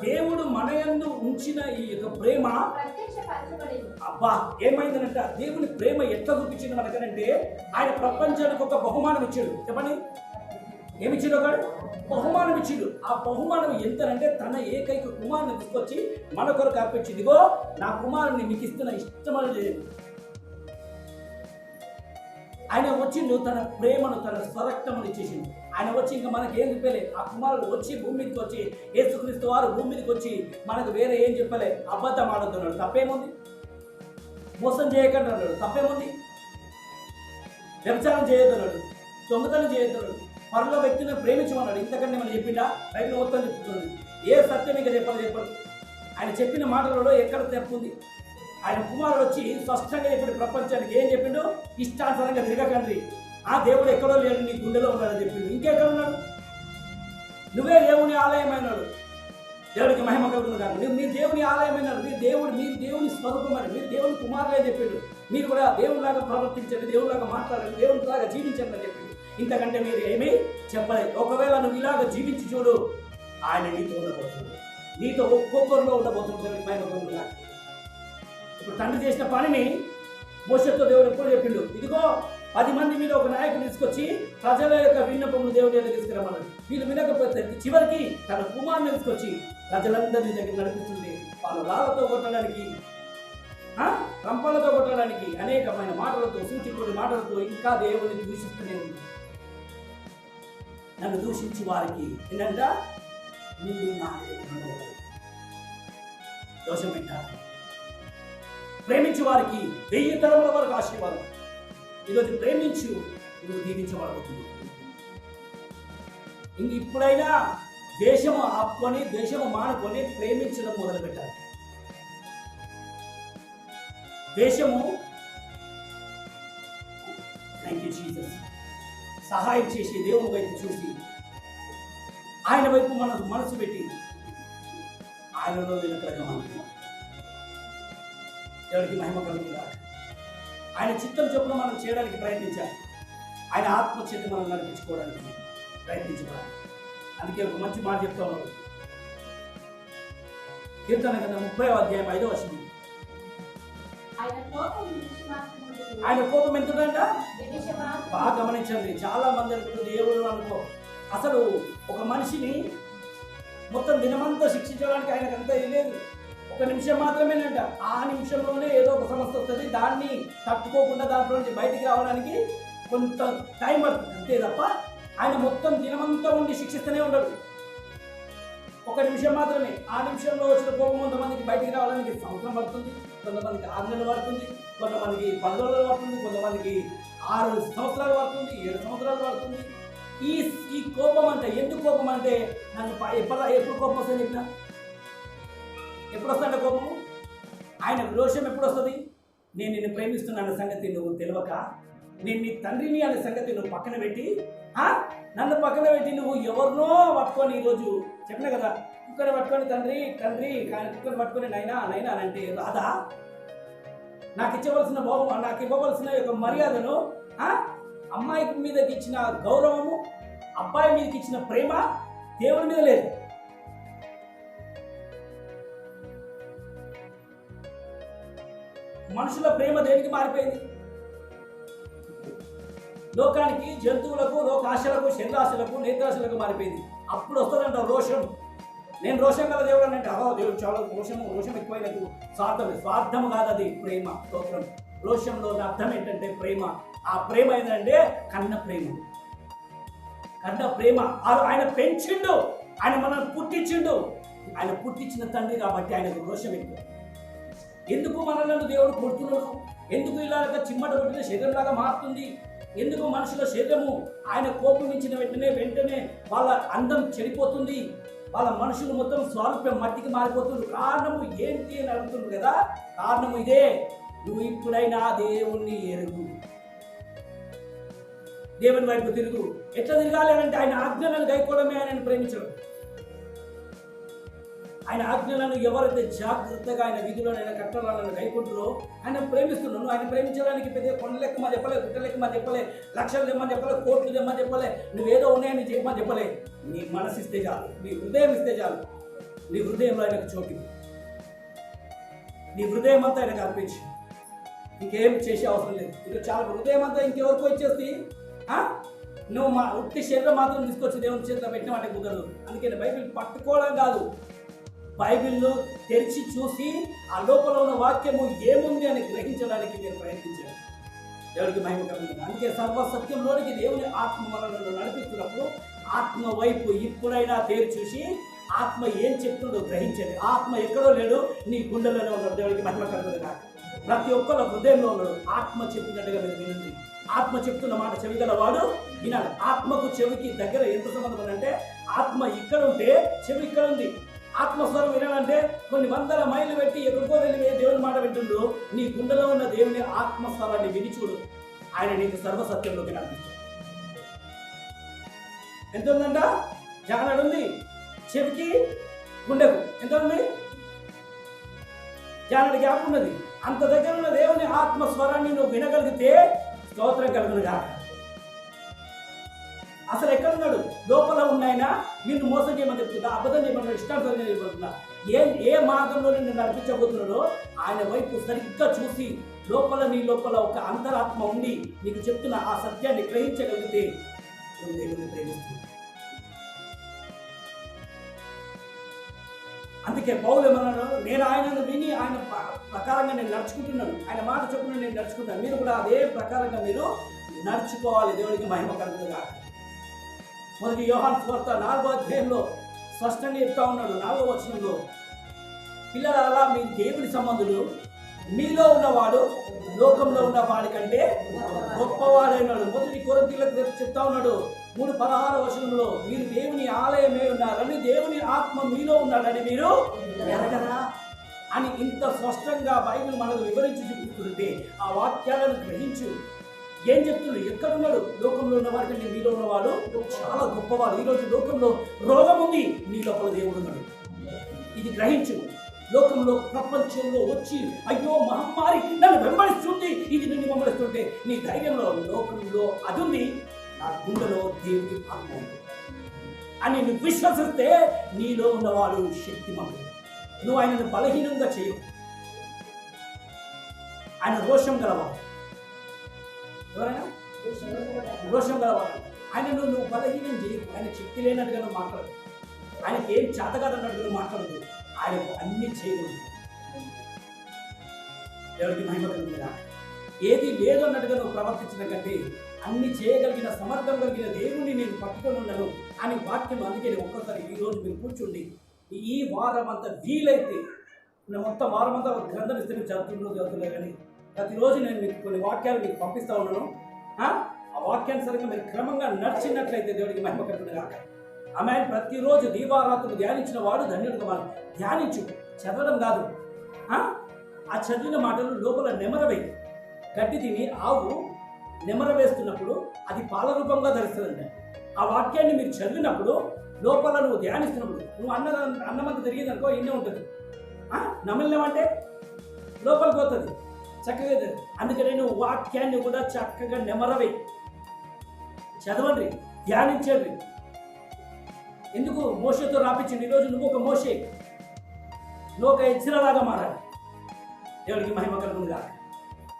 దేవుడు మన యందు ఉంచిన ఈ యొక్క ప్రేమ అబ్బా ఏమైందనంట, దేవుని ప్రేమ ఎట్లా చూపించింది మనకనంటే ఆయన ప్రపంచానికి ఒక బహుమానం ఇచ్చాడు. చెప్పండి, ఏమిచ్చాడు? ఒకడు బహుమానం ఇచ్చిండు. ఆ బహుమానం ఎంతనంటే తన ఏకైక కుమారుని తీసుకొచ్చి మన కొరకు అర్పించింది. ఇదిగో నా కుమారుని మీకు ఇస్తున్న, ఇష్టమని లేదు. ఆయన వచ్చిండు తన ప్రేమను, తన స్వరక్తమును ఇచ్చేసిండు. ఆయన వచ్చి ఇంకా మనకి ఏం చెప్పలే. ఆ కుమారుడు వచ్చి భూమి మీదకి వచ్చి, యేసుక్రీస్తు వారు భూమి మీదకి వచ్చి మనకు వేరే ఏం చెప్పలే. అబద్ధం ఆడుతున్నాడు, తప్పేముంది? మోసం చేయకుండా అన్నాడు, తప్పేముంది? వ్యభిచారం చేయొద్దన్నాడు, దొంగతనం చేయొద్దన్నాడు, పరలో వ్యక్తిని ప్రేమించమన్నాడు. ఇంతకంటే మనం చెప్పిండా? బైబిల్ మొత్తం చెప్తుంది. ఏ సత్యం ఇంకా చెప్పాలి? ఆయన చెప్పిన మాటలలో ఎక్కడ తప్పుంది? ఆయన కుమారుడు వచ్చి స్పష్టంగా ఇప్పుడు ప్రపంచానికి ఏం చెప్పిండు? ఇష్టానుసారంగా తిరగకండి, ఆ దేవుడు ఎక్కడో లేడు, నీ గుండెలో ఉన్నాడని చెప్పిండు. ఇంకెక్కడ ఉన్నాడు? నువ్వే దేవుని ఆలయమైనాడు, దేవుడికి మహిమ కలుగుతుంది కాదు. మీరు దేవుని ఆలయమైనాడు, మీరు దేవుని స్వరూపమైన, మీరు దేవుని కుమారులే చెప్పిండు. మీరు కూడా దేవునిలాగా ప్రవర్తించండి, దేవునిలాగా మాట్లాడండి, దేవునిలాగా జీవించండి అని చెప్పిండు. ఇంతకంటే మీరు ఏమీ చెప్పలేదు. ఒకవేళ నువ్వు ఇలాగ జీవించి చూడు, ఆయన నీతో ఉండబోతుంది, నీతో ఒక్కొక్కరిలో ఉండబోతుంది మహిమ కలుగుతుంది. ఇప్పుడు తండ్రి చేసిన పనిని మోషేతో దేవుడు ఎప్పుడు చెప్పిండు, ఇదిగో 10 మంది మీద ఒక నాయకుడు తీసుకొచ్చి ప్రజల యొక్క విన్నపములు దేవుడి దగ్గర తీసుకురమ్మన్నాడు. వీళ్ళు వినకపోతే చివరికి తన కుమారుని తీసుకొచ్చి ప్రజలందరినీ దగ్గర నడిపిస్తుంది. వాళ్ళు రాళ్లతో కొట్టడానికి, రంపాలతో కొట్టడానికి, అనేకమైన మాటలతో, సూచికూడి మాటలతో ఇంకా దేవుడిని దూషిస్తూనే ఉంది. నన్ను దూషించి వారికి ఏంటంట, దోషం పెట్టారు. ప్రేమించి వారికి 1000 తరముల వరకు ఆశీర్వాదం. ఈరోజు ప్రేమించు, నువ్వు దీవించబడుతుంది. ఇంక ఇప్పుడైనా దేశము ఆపుకొని, దేశము మానుకొని ప్రేమించడం మొదలు పెట్టాలి. దేశము థ్యాంక్ యూ జీసస్ సహాయం చేసి దేవుని వైపు చూసి ఆయన వైపు మనకు మనసు పెట్టి ఆయనలో నిలకడగా దేవుడికి మహిమ కలుగుతుందా. ఆయన చిత్తం చొప్పున మనం చేయడానికి ప్రయత్నించాలి. ఆయన ఆత్మచేత మనం నడిపించుకోవడానికి ప్రయత్నించాలి. అందుకే ఒక మంచి మాట చెప్తా ఉన్నాడు. కీర్తన గ్రంథం 30వ అధ్యాయం 5వ వచనం. ఆయన కోపం ఎంతుందంట? బాగా గమనించండి. చాలా మంది అనుకుంటారు దేవుడు అనుకో, అసలు ఒక మనిషిని మొత్తం దినమంతా శిక్షించడానికి ఆయనకు అంతా లేదు. ఒక నిమిషం మాత్రమేనంట. ఆ నిమిషంలోనే ఏదో ఒక సమస్య వస్తుంది, దాన్ని తట్టుకోకుండా దాంట్లో నుంచి బయటికి రావడానికి కొంత టైం పడుతుంది అంతే తప్ప ఆయన మొత్తం దినమంతా ఉండి శిక్షిస్తూనే ఉండడు. ఒక నిమిషం మాత్రమే. ఆ నిమిషంలో వచ్చిన కోపం కొంతమందికి బయటికి రావడానికి సంవత్సరం పడుతుంది, కొంతమందికి 6 నెలలు పడుతుంది, కొంతమందికి 10 రోజులు పడుతుంది, కొంతమందికి 6 సంవత్సరాలు పడుతుంది, 7 సంవత్సరాలు పడుతుంది. ఈ కోపం అంటే ఎందుకు కోపం అంటే, నన్ను ఎప్పుడు కోపం వస్తుంది చెప్పిన, ఎప్పుడు వస్తుందంటే కోపము? ఆయన రోషం ఎప్పుడు వస్తుంది? నేను నిన్ను ప్రేమిస్తున్నాను సంగతి నువ్వు తెలియక, నేను నీ తండ్రిని అనే సంగతి నువ్వు పక్కన పెట్టి, నన్ను పక్కన పెట్టి నువ్వు ఎవరినో పట్టుకొని, ఈరోజు చెప్పిన కదా, కుక్కని పట్టుకొని తండ్రి తండ్రి, కుక్కని పట్టుకొని నైనా నైనా అంటే రాదా? నాకు ఇవ్వవలసిన యొక్క మర్యాదను, అమ్మాయి మీదకి ఇచ్చిన గౌరవము, అబ్బాయి మీదకి ఇచ్చిన ప్రేమ దేవుడి మీద లేదు. మనుషుల ప్రేమ దేనికి మారిపోయింది? లోకానికి, జంతువులకు, లోకాశలకు, శరీరాశలకు, నేత్రాశలకు మారిపోయింది. అప్పుడు వస్తుందంట రోషం. నేను రోషం గల దేవుడు అంటే, దేవుడు చాలా రోషం ఎక్కువైనది. స్వార్థం కాదు, అది ప్రేమ. స్తోత్రం. రోషంలో అర్థం ఏంటంటే ప్రేమ. ఆ ప్రేమ ఏంటంటే కన్న ప్రేమ. ఆయన పెంచిండు, ఆయన మనల్ని పుట్టించిండు. ఆయన పుట్టించిన తండ్రి కాబట్టి ఆయనకు రోషం ఎక్కువ. ఎందుకు మనలను దేవుడు కొడుతున్నాడు? ఎందుకు ఇలాగ చిమ్మట కొట్టిన శరీరంలాగా మారుతుంది? ఎందుకు మనుషుల శరీరము ఆయన కోపమించిన వెంటనే వాళ్ళ అందం చెడిపోతుంది, వాళ్ళ మనుషులు మొత్తం స్వారూప్యం మట్టికి మారిపోతుంది? కారణము ఏంటి అని అడుగుతుంది కదా. కారణము ఇదే. నువ్వు ఇప్పుడైనా దేవుణ్ణి ఎరుగు, దేవుని వైపు తిరుగు. ఎట్లా తిరగాలి అంటే ఆయన ఆజ్ఞలను గైకోవడమే ఆయనను ప్రేమించడం. ఆయన ఆజ్ఞలను ఎవరైతే జాగ్రత్తగా ఆయన విధులను కట్టడాలను గైకుంటారో ఆయన ప్రేమిస్తున్నాను. ఆయన ప్రేమించడానికి పెద్ద కొండ లెక్కమని చెప్పలే, గుట్ట లెక్కమని చెప్పలే, లక్షలు తెమ్మని చెప్పలే, కోట్లు తెమ్మని చెప్పలే, నువ్వేదో ఉన్నాయని చెప్పమని చెప్పలే. నీ మనసు ఇస్తే చాలు, నీ హృదయం ఇస్తే చాలు. నీ హృదయంలో ఆయనకు చోటు. నీ హృదయం అంతా ఆయనకు అర్పించు. ఇంకేం చేసే అవసరం లేదు. ఇక చాలా హృదయం అంతా ఇంకెవరికో ఇచ్చేసి నువ్వు ఉత్తి శరీరం మాత్రం తీసుకొచ్చి దేవుని చేతిలో పెట్టినట్టే కుదరదు. అందుకని బైబిల్ పట్టుకోవడం కాదు, బైబిల్ను తెరిచి చూసి ఆ లోపల ఉన్న వాక్యము ఏముంది అని గ్రహించడానికి మీరు ప్రయత్నించారు. దేవుడికి మహిమ కలుగుతుంది. అందుకే సర్వసత్యంలోనికి దేవుని ఆత్మ మనల్ని నడిపిస్తున్నప్పుడు ఆత్మ వైపు ఇప్పుడైనా తేరి చూసి ఆత్మ ఏం చెప్తుందో గ్రహించండి. ఆత్మ ఎక్కడో లేడు, నీ గుండెలోనే ఉన్నాడు. దేవుడికి మహిమ కలుగుతుంది కాక. ప్రతి ఒక్కళ్ళ హృదయంలో ఉన్నాడు. ఆత్మ చెప్పినట్టుగా మీరు వినండి. ఆత్మ చెప్తున్న మాట చెవిగల వాడు వినాలి. ఆత్మకు చెవికి దగ్గర ఎంత సంబంధం అంటే ఆత్మ ఇక్కడ ఉంటే చెవి ఇక్కడ ఉంది. ఆత్మస్వరం వినాలంటే కొన్ని వందల మైళ్ళు పెట్టి ఎక్కడికో వెళ్ళి దేవుని మాట వింటుండ్రు. నీ గుండెలో ఉన్న దేవుని ఆత్మస్వరాన్ని విని చూడు. ఆయన నీకు సర్వసత్యంలోకి నడిపిస్తాడు. ఎంత ఉందంట? జానడుంది చెవికి, గుండెకు ఎంత ఉంది? జానడి గ్యాప్ ఉన్నది. అంత దగ్గర ఉన్న దేవుని ఆత్మస్వరాన్ని నువ్వు వినగలిగితే స్తోత్రం కలుగును కాక. అసలు ఎక్కడున్నాడు? లోపల ఉన్నాయన నిన్ను మోసం చేయమని చెప్తున్నా, అబద్ధం చేయమన్నా, ఇష్టానుసారంగా చేయబడుతున్నా. ఏ మార్గంలో నిన్ను నడిపించబోతున్నాడో ఆయన వైపు సరిగ్గా చూసి నీ లోపల ఒక అంతరాత్మ ఉండి నీకు చెప్తున్న ఆ సత్యాన్ని గ్రహించగలిగితే నువ్వు దేవుని ప్రేమిస్తున్నావు. అందుకే పౌలు ఏమన్నాడు? నేను ఆయనను విని ఆయన ప్రకారంగా నేను నడుచుకుంటున్నాను, ఆయన మాట చొప్పున నేను నడుచుకుంటాను. మీరు కూడా అదే ప్రకారంగా మీరు నడుచుకోవాలి. దేవుడికి మహిమ కలుగుతుందా. మొదటి యోహాను సువార్త 4వ అధ్యాయంలో స్పష్టంగా చెప్తా ఉన్నాడు. 4వ వచనంలో, పిల్లలారా మీ దేవుని సంబంధులు, మీలో ఉన్నవాడు లోకంలో ఉన్న వాడి కంటే గొప్పవాడైనాడు. మొదటి కొరింథీయులకు చెప్తా ఉన్నాడు 3:16 వచనంలో, మీరు దేవుని ఆలయమే ఉన్నారని, దేవుని ఆత్మ మీలో ఉన్నాడని మీరు ఎరగరా అని ఇంత స్పష్టంగా బైబిల్ మనకు వివరించి చూపిస్తుంటే ఆ వాక్యాలను గ్రహించు. ఏం చెప్తున్నాడు? ఎక్కడున్నాడు? లోకంలో ఉన్నవాడి కంటే మీలో ఉన్నవాడు చాలా గొప్పవాడు. ఈరోజు లోకంలో రోగం ఉంది, నీ లోపల దేవుడు ఉన్నాడు. ఇది గ్రహించు. లోకంలో ప్రపంచంలో వచ్చి అయ్యో మహమ్మారి నన్ను వెంబడిస్తుంది, ఇది నిన్ను వెంబడిస్తుంటే నీ ధైర్యంలో లోకంలో అది ఉంది, నా గుండెలో దేవుని ఆత్మ ఉంది అని నువ్వు విశ్వసిస్తే నీలో ఉన్నవాడు శక్తిమంతుడు. నువ్వు ఆయనను బలహీనంగా చేయవు. ఆయన రోషం గలవాడు. ఎవరైనా రోషం గలవాడు. ఆయన నువ్వు బలహీనం చేయవు. ఆయన శక్తి లేనట్టుగా నువ్వు మాట్లాడదు. ఆయనకి ఏం చేతగాదన్నట్టుగా నువ్వు మాట్లాడదు. ఆయనకు అన్ని చేయగలదు. ఎవరికి మహిమ కలుగుతుందా? ఏది లేదు అన్నట్టుగా నువ్వు ప్రవర్తించిన కంటే అన్ని చేయగలిగిన సమర్థం కలిగిన దేవుణ్ణి నేను పట్టుకొని ఉన్నాను అని వాక్యం. అందుకే ఒక్కసారి ఈరోజు మీరు కూర్చుండి ఈ వారం అంతా వీలైతే మొత్తం వారం అంతా గ్రంథం ఇస్తే మీరు చదువుతున్నారు కానీ ప్రతిరోజు నేను మీకు కొన్ని వాక్యాలు మీకు పంపిస్తూ ఉన్నాను. ఆ వాక్యానుసరంగా మీరు క్రమంగా నడిచినట్లయితే దేవుడికి మహిమ కలుగుతుందా. ఆమె ప్రతిరోజు దీవారాత్రులు ధ్యానించిన వాడు ధన్యుడు. వాడు ధ్యానించు, చదవడం కాదు. ఆ చదివిన మాటలు లోపల నెమరవే. గడ్డి తిని ఆవు నెమర వేస్తున్నప్పుడు అది పాల రూపంగా ధరిస్తుందంట. ఆ వాక్యాన్ని మీరు చదివినప్పుడు లోపల నువ్వు ధ్యానిస్తున్నప్పుడు నువ్వు అన్నమంత తిరిగిందనుకో ఇన్నే ఉంటుంది. నమిలినామంటే లోపలికి పోతుంది చక్కగా. అందుకని నువ్వు వాక్యాన్ని కూడా చక్కగా నెమరవే, చదవండి, ధ్యానించండి. ఎందుకు మోషేతో రాపించండి. ఈరోజు నువ్వు ఒక మోషే, నువ్వు ఒక ఎజ్రాలాగా మారాలి. దేవుడికి మహిమ కలుగునుగా.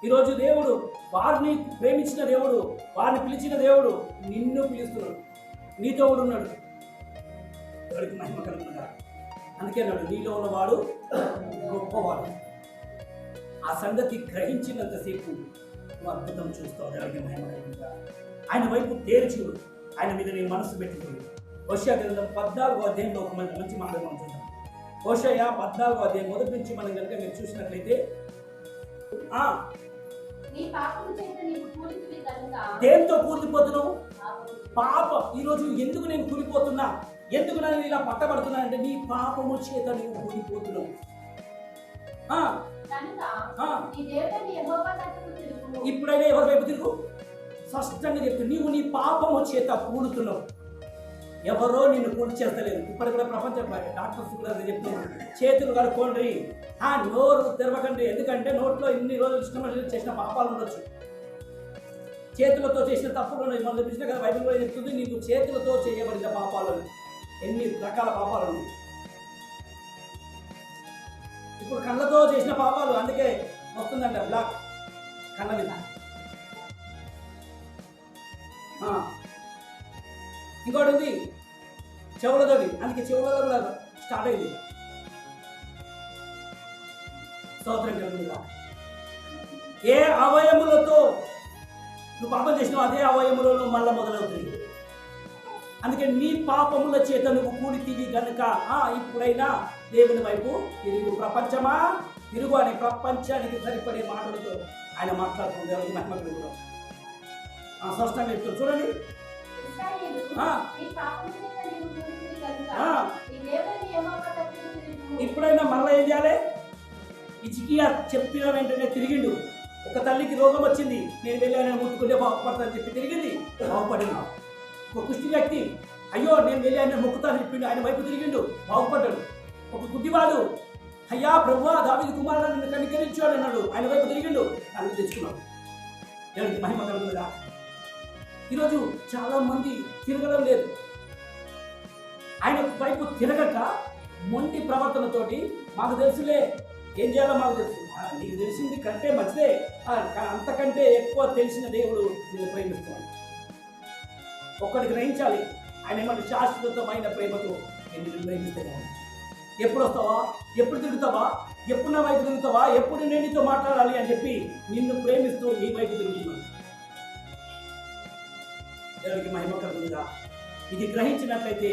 ఈరోజు దేవుడు వారిని ప్రేమించిన దేవుడు, వారిని పిలిచిన దేవుడు నిన్ను పిలుస్తున్నాడు, నీతో కూడా ఉన్నాడు. దేవుడికి మహిమ కలుగునుగా. అందుకే నాడు నీలో ఉన్నవాడు గొప్పవాడు. ఆ సంగతి గ్రహించినంతసేపు నువ్వు అద్భుతం చూస్తావు. దేవుడికి మహిమ కలుగునుగా. ఆయన వైపు తేర్చుడు, ఆయన మీద నీ మనసు పెట్టుకోడు. హోషేయ గ్రంథం 14వ అధ్యాయంలో ఒక మంచి మాట మనం చూద్దాం. హోషేయ 14వ అధ్యాయం మొదటి నుంచి మనం కనుక మీరు చూసినట్లయితే, దేంతో కూలిపోతున్నావు? పాపం. ఈరోజు ఎందుకు నేను కూలిపోతున్నా, ఎందుకు నేను ఇలా పట్టబడుతున్నా అంటే నీ పాపము చేత నువ్వు కూలిపోతున్నావు. ఇప్పుడైనా ఎవరి వైపు తిరుగు? స్పష్టంగా చెప్తూ నీవు నీ పాపము చేత కూలుతున్నావు. ఎవరో నిన్ను కూలి చేస్తలేదు. ఇప్పుడు కూడా ప్రపంచం డాక్టర్స్ కూడా చెప్తున్నారు, చేతులు కడుక్కోండి, నోరు తెరవకండి. ఎందుకంటే నోట్లో ఇన్ని రోజులు ఇష్టం చేసిన పాపాలు ఉండొచ్చు, చేతులతో చేసిన తప్పులు ఉన్నాయి. మనం చూసిన కదా బైబిల్లో చెప్తుంది, నీకు చేతులతో చేయబడిన పాపాలు ఎన్ని రకాల పాపాలు ఉన్నాయి. ఇప్పుడు కళ్ళతో చేసిన పాపాలు అందుకే వస్తుందంట బ్లాక్ కళ్ళ మీద. ఇంకోటి ఉంది చెవులతోటి, అందుకే చెవులలో కూడా స్టార్ట్ అయింది. స్తోత్రం కలుగుతుందా. ఏ అవయములతో నువ్వు పాపం చేసినావు అదే అవయములలో మళ్ళా మొదలవుతుంది. అందుకే నీ పాపముల చేత నువ్వు కూడితివి గనుక ఇప్పుడైనా దేవుని వైపు తిరుగు. ప్రపంచమా తిరుగు అనే ప్రపంచానికి సరిపడే మాటలతో ఆయన మాట్లాడుతుంది. దేవునికి మహిమ కలుగుతాం. స్పష్టంగా చెప్తారు చూడండి. ఇప్పుడైనా మళ్ళీ ఏం చేయాలి? హిజ్కియా చెప్పిన వెంటనే తిరిగిండు. ఒక తల్లికి రోగం వచ్చింది, నేను వెళ్ళి ఆయన ముట్టుకుంటే బాగుపడతానని చెప్పి తిరిగింది, బాగుపడినా. ఒక కుష్టి వ్యక్తి, అయ్యో నేను వెళ్ళి ఆయన మొక్కుతానని చెప్పిండు, ఆయన వైపు తిరిగిండు, బాగుపడ్డాడు. ఒక గుడ్డివాడు, అయ్యా ప్రభువా దావీదు కుమారుడు నిన్ను కనికరించాడు అన్నాడు, ఆయన వైపు తిరిగిండు, ఆయన తెచ్చుకున్నాడు. దేవునికి మహిమ కలుగుతుందా. ఈరోజు చాలా మంది తిరగడం లేదు. ఆయన వైపు తిరగక మొండి ప్రవర్తనతోటి మాకు తెలుసులే, ఏం చేయాలో మాకు తెలుసు, నీకు తెలిసింది కంటే మంచిదే, అంతకంటే ఎక్కువ తెలిసిన దేవుడు నిన్ను ప్రేమిస్తున్నాడు. ఒక్కడికి గ్రహించాలి, ఆయన ఏమంటే శాశ్వతమైన ప్రేమతో నిన్ను ప్రేమిస్తున్నాను. ఎప్పుడు వస్తావా, ఎప్పుడు తిరుగుతావా, ఎప్పుడు నా వైపు తిరుగుతావా, ఎప్పుడు నేను నీతో మాట్లాడాలి అని చెప్పి నిన్ను ప్రేమిస్తూ నీ వైపు తిరుగుతున్నాను. దేవునికి మహిమ కలుగుతుందా. ఇది గ్రహించినట్లయితే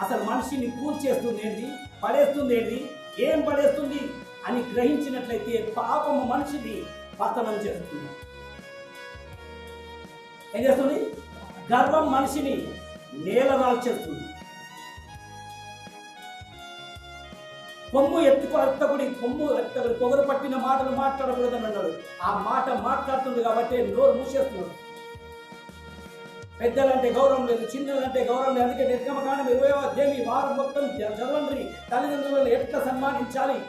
అసలు మనిషిని కూల్చేస్తుంది ఏంటి, పడేస్తుంది ఏంటి, ఏం పడేస్తుంది అని గ్రహించినట్లయితే పాపము మనిషిని పతనం చేస్తుంది. ఏం చేస్తుంది? గర్వం మనిషిని నేలరాల్చేస్తుంది. కొమ్ము ఎత్తకుడి కొమ్ము ఎత్తకుడి పొగరు పట్టిన మాటలు మాట్లాడకూడదని అన్నాడు. ఆ మాట మాట్లాడుతుంది కాబట్టి నోరు మూసేస్తున్నాడు. పెద్దలంటే గౌరవం లేదు, చిన్నలంటే గౌరవం లేదు. అందుకే నిర్గమకాండం 20వ అధ్యాయం వారం మొత్తం చదవండి. తల్లిదండ్రులను ఎట్లా సన్మానించాలి,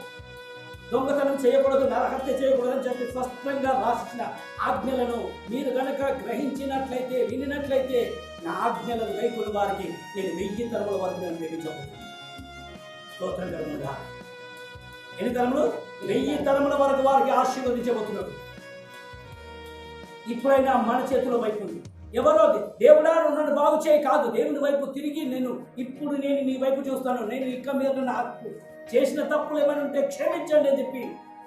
దొంగతనం చేయకూడదు, నరహత్య చేయకూడదు అని చెప్పి స్పష్టంగా రాసిన ఆజ్ఞలను మీరు కనుక గ్రహించినట్లయితే, వినినట్లయితే నా ఆజ్ఞలను గైకొన్న వారికి నేను 1000 తరముల వరకు నేను వేయించబోతున్నాను. స్తోత్రం కలుగునుగా. ఎన్ని తరములు? 1000 తరముల వరకు వారికి ఆశీర్వదించబోతున్నాడు. ఇప్పుడైనా మన చేతిలో వైపు ఉంది. ఎవరో దేవుడా నన్ను బాగు చేయి కాదు, దేవుని వైపు తిరిగి ఇప్పుడు నేను నీ వైపు చూస్తాను, నేను ఇక మీద నాకు చేసిన తప్పులు ఏమైనా ఉంటే క్షమించండి అని చెప్పి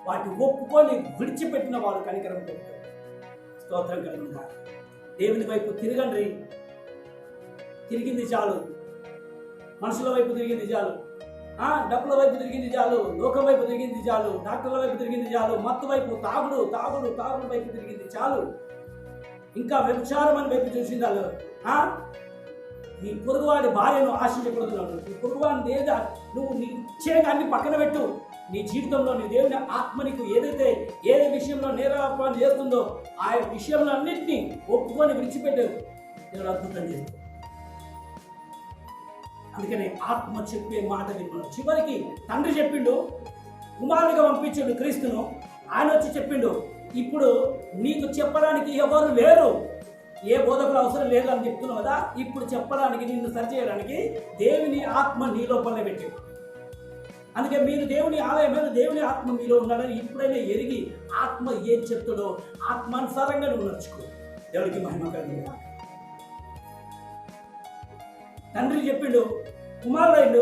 వాటి ఒప్పుకొని విడిచిపెట్టిన వాళ్ళు కనికరం పొందుతారు. స్తోత్రం కలుగునుగా. దేవుని వైపు తిరగండి. తిరిగింది చాలు, మనుషుల వైపు తిరిగింది చాలు, డబ్బుల వైపు తిరిగింది చాలు, లోకం వైపు తిరిగింది చాలు, డాక్టర్ల వైపు తిరిగింది చాలు, మత్తు వైపు తాగుడు వైపు తిరిగింది చాలు, ఇంకా వ్యభిచారం అని వైపు చూసింది వాళ్ళు. నీ పొరుగువాడి భార్యను ఆశించకూడదు. నీ పొరుగువాడిని ఏదా నువ్వు నీ ఇచ్చేదాన్ని పక్కన పెట్టు. నీ జీవితంలో నీ దేవుని ఆత్మ నీకు ఏ విషయంలో నేరాపాలు చేస్తుందో ఆ విషయంలో అన్నింటినీ ఒప్పుకొని విడిచిపెట్టు. దేవుడు అద్భుతం చేస్తాడు. అందుకని ఆత్మ చెప్పే మాట విన్నాడు. చివరికి తండ్రి చెప్పిండు, కుమారుడిగా పంపించాడు క్రీస్తును. ఆయన వచ్చి చెప్పిండు, ఇప్పుడు నీకు చెప్పడానికి ఎవరు లేరు, ఏ బోధకులు అవసరం లేదు అని చెప్తున్నావు కదా, ఇప్పుడు చెప్పడానికి నిన్ను సరిచేయడానికి దేవుని ఆత్మ నీ లోపలనే పెట్టాడు. అందుకే మీరు దేవుని ఆలయమైన దేవుని ఆత్మ మీలో ఉన్నాడని ఇప్పుడైనా ఎరిగి ఆత్మ ఏం చెప్తాడో ఆత్మానుసారంగా నువ్వు నడుచుకో. దేవుడికి మహిమ కలుగునుగా. తండ్రి చెప్పిండు, కుమారుడు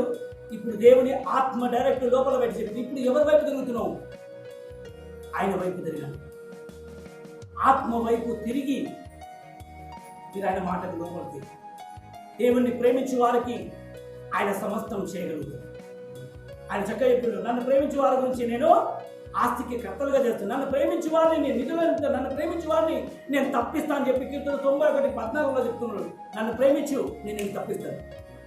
ఇప్పుడు దేవుని ఆత్మ డైరెక్ట్ లోపల పెట్టి చెప్పింది. ఇప్పుడు ఎవరి వైపు తిరుగుతున్నావు? ఆయన వైపు తిరిగాను. ఆత్మ వైపు తిరిగి మీరు ఆయన మాటకు లోపలికి. దేవుణ్ణి ప్రేమించే వారికి ఆయన సమస్తం చేయగలుగుతాడు. ఆయన చక్కగా చెప్పిండు, నన్ను ప్రేమించే వారి గురించి నేను ఆస్తికి కర్తలుగా చేస్తాను, నన్ను ప్రేమించే వారిని నేను నిధులంతా, నన్ను ప్రేమించే వారిని నేను తప్పిస్తాను అని చెప్పి కీర్తన 91:14 చెప్తున్నాడు. నన్ను ప్రేమించు, నేను తప్పిస్తాను.